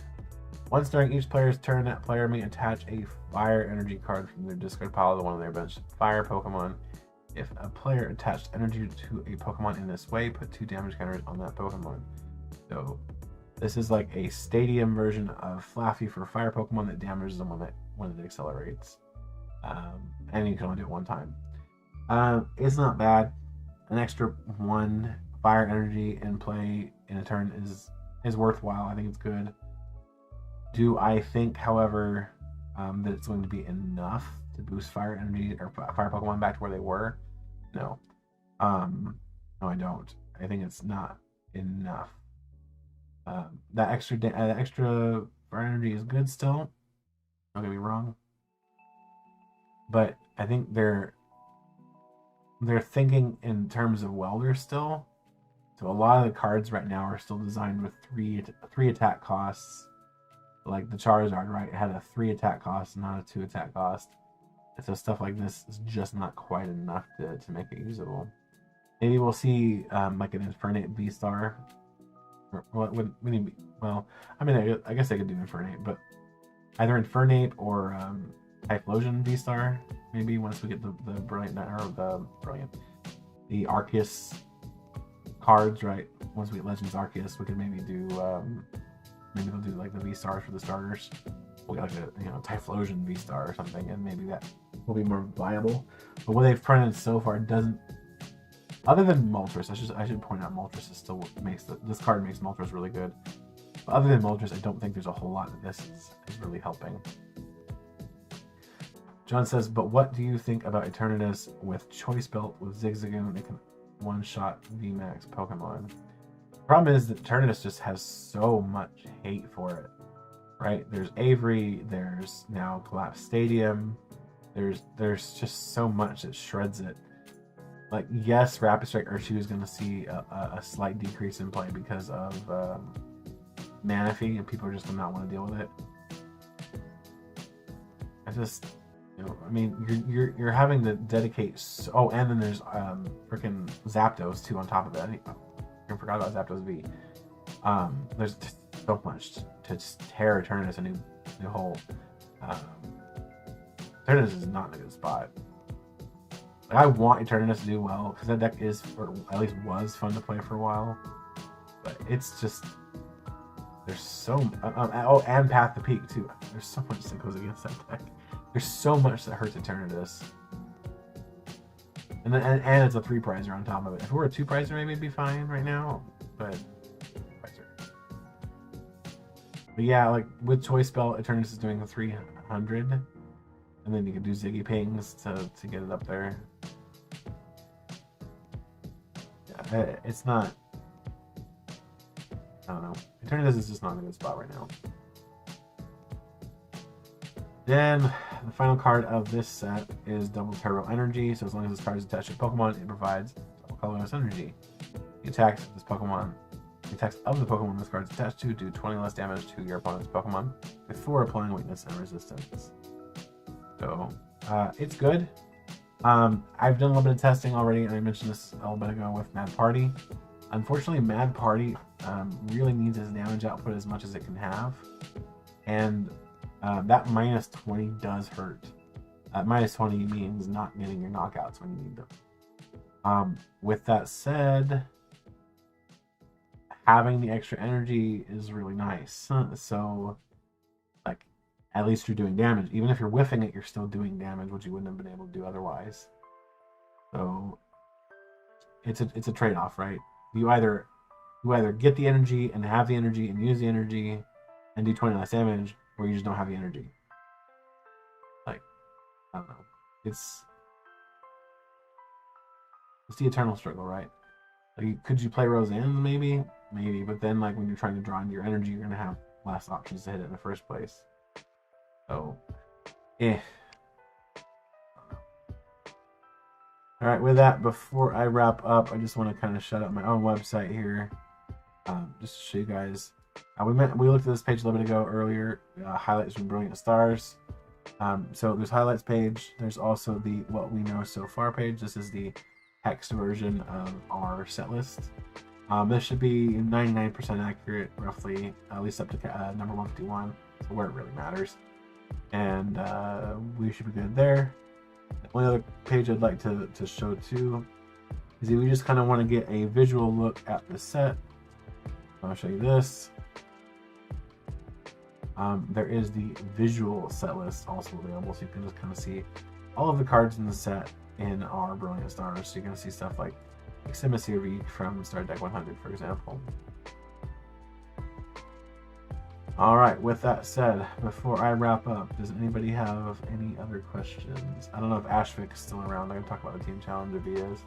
Once during each player's turn, that player may attach a fire energy card from their discard pile to one of their bench fire Pokemon. If a player attached energy to a Pokemon in this way, put 2 damage counters on that Pokemon. So this is like a stadium version of Flaffy for fire Pokemon that damages them when it accelerates. And you can only do it one time. It's not bad. An extra 1 fire energy in play in a turn is worthwhile. I think it's good. Do I think, however, that it's going to be enough to boost fire energy or fire Pokemon back to where they were? No. No, I don't. I think it's not enough. That extra fire energy is good still. Don't get me wrong. But I think they're thinking in terms of welders still. So a lot of the cards right now are still designed with three attack costs. Like the Charizard, right? It had a 3 attack cost, not a 2 attack cost. And so stuff like this is just not quite enough to make it usable. Maybe we'll see like an Infernape V-Star. Well, I mean, I guess I could do Infernape, but either Infernape or Typhlosion V-Star. Maybe once we get the Arceus cards, right? Once we get Legends Arceus, we could maybe do maybe they'll do like the V-Stars for the starters. We'll get like a Typhlosion V-Star or something, and maybe that will be more viable. But what they've printed so far doesn't, other than Moltres, I should point out Moltres is still this card makes Moltres really good. But other than Moltres, I don't think there's a whole lot that this is really helping. John says, but what do you think about Eternatus with Choice Belt with Zigzagoon? It can one-shot VMAX Pokemon. The problem is that Eternatus just has so much hate for it, right? There's Avery, there's now Collapse Stadium, there's just so much that shreds it. Like, yes, Rapid Strike Urshifu is going to see a slight decrease in play because of Manaphy, and people are just going to not want to deal with it. I just... I mean, you're having to dedicate. Oh, and then there's freaking Zapdos too on top of it. I forgot about Zapdos V. There's just so much to just tear Eternatus a new hole. Eternatus is not in a good spot. Like, I want Eternatus to do well because that deck is, or at least was, fun to play for a while. But it's just there's so oh, and Path to Peak too. There's so much that goes against that deck. There's so much that hurts Eternatus. And then and it's a 3-prizer on top of it. If it were a 2-prizer, maybe it'd be fine right now. But yeah, like with Choice Belt, Eternatus is doing a 300. And then you can do Ziggy Pings to get it up there. Yeah, it's not... I don't know. Eternatus is just not in a good spot right now. Then the final card of this set is Double Turbo Energy. So as long as this card is attached to a Pokemon, it provides double colorless energy. The attacks of the Pokemon this card is attached to do 20 less damage to your opponent's Pokemon before applying weakness and resistance. So it's good. I've done a little bit of testing already, and I mentioned this a little bit ago with Mad Party. Unfortunately, Mad Party really needs its damage output as much as it can have, and that minus 20 does hurt. Minus 20 means not getting your knockouts when you need them. With that said, having the extra energy is really nice. So, like, at least you're doing damage. Even if you're whiffing it, you're still doing damage, which you wouldn't have been able to do otherwise. So, it's a trade-off, right? You either get the energy and have the energy and use the energy and do 20 less damage, or you just don't have the energy. Like, I don't know. It's the eternal struggle, right? Like, could you play Roseanne? Maybe, but then, like, when you're trying to draw into your energy, you're gonna have less options to hit it in the first place. So, All right, with that, before I wrap up, I just want to kind of shout out my own website here, just to show you guys. We looked at this page a little bit ago earlier, highlights from Brilliant Stars. So there's highlights page. There's also the What We Know So Far page. This is the text version of our set list. This should be 99% accurate, roughly, at least up to number 151, so where it really matters. And we should be good there. The only other page I'd like to show too is that we just kind of want to get a visual look at the set. I'll show you this. There is the visual set list also available, so you can just kind of see all of the cards in the set in our Brilliant Stars. So you're going to see stuff like Simisear V from Star Deck 100, for example. Alright, with that said, before I wrap up, does anybody have any other questions? I don't know if Ashvik is still around. I'm going to talk about the Team Challenge if he is.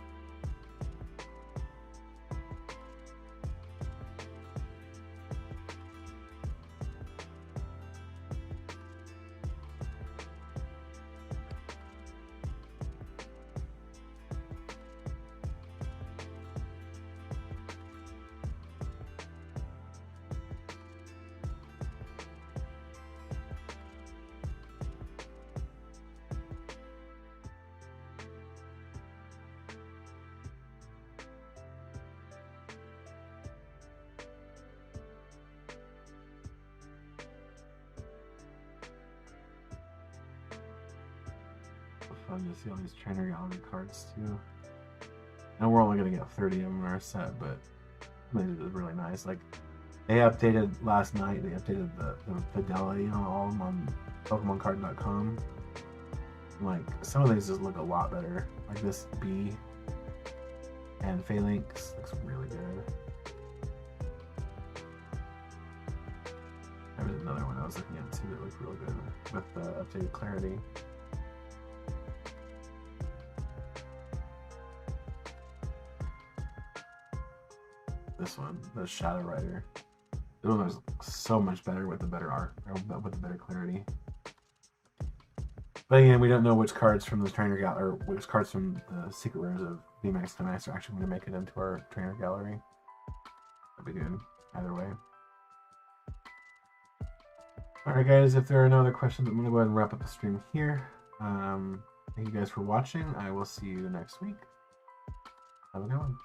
Fun to see all these trainer gallery cards too. Now we're only gonna get 30 of them in our set, but these are really nice. Like, they updated last night. They updated the fidelity on all of them on PokemonCard.com. Like, some of these just look a lot better. Like this B and Phalanx looks really good. There was another one I was looking at too that looked really good with the updated clarity. this one, the Shadow Rider. This one was so much better with the better art, or with the better clarity. But again, we don't know which cards from the trainer gallery, or which cards from the secret rares of VMAX and Max are actually going to make it into our trainer gallery. That'd be good either way. Alright guys, if there are no other questions, I'm going to go ahead and wrap up the stream here. Thank you guys for watching. I will see you next week. Have a good one.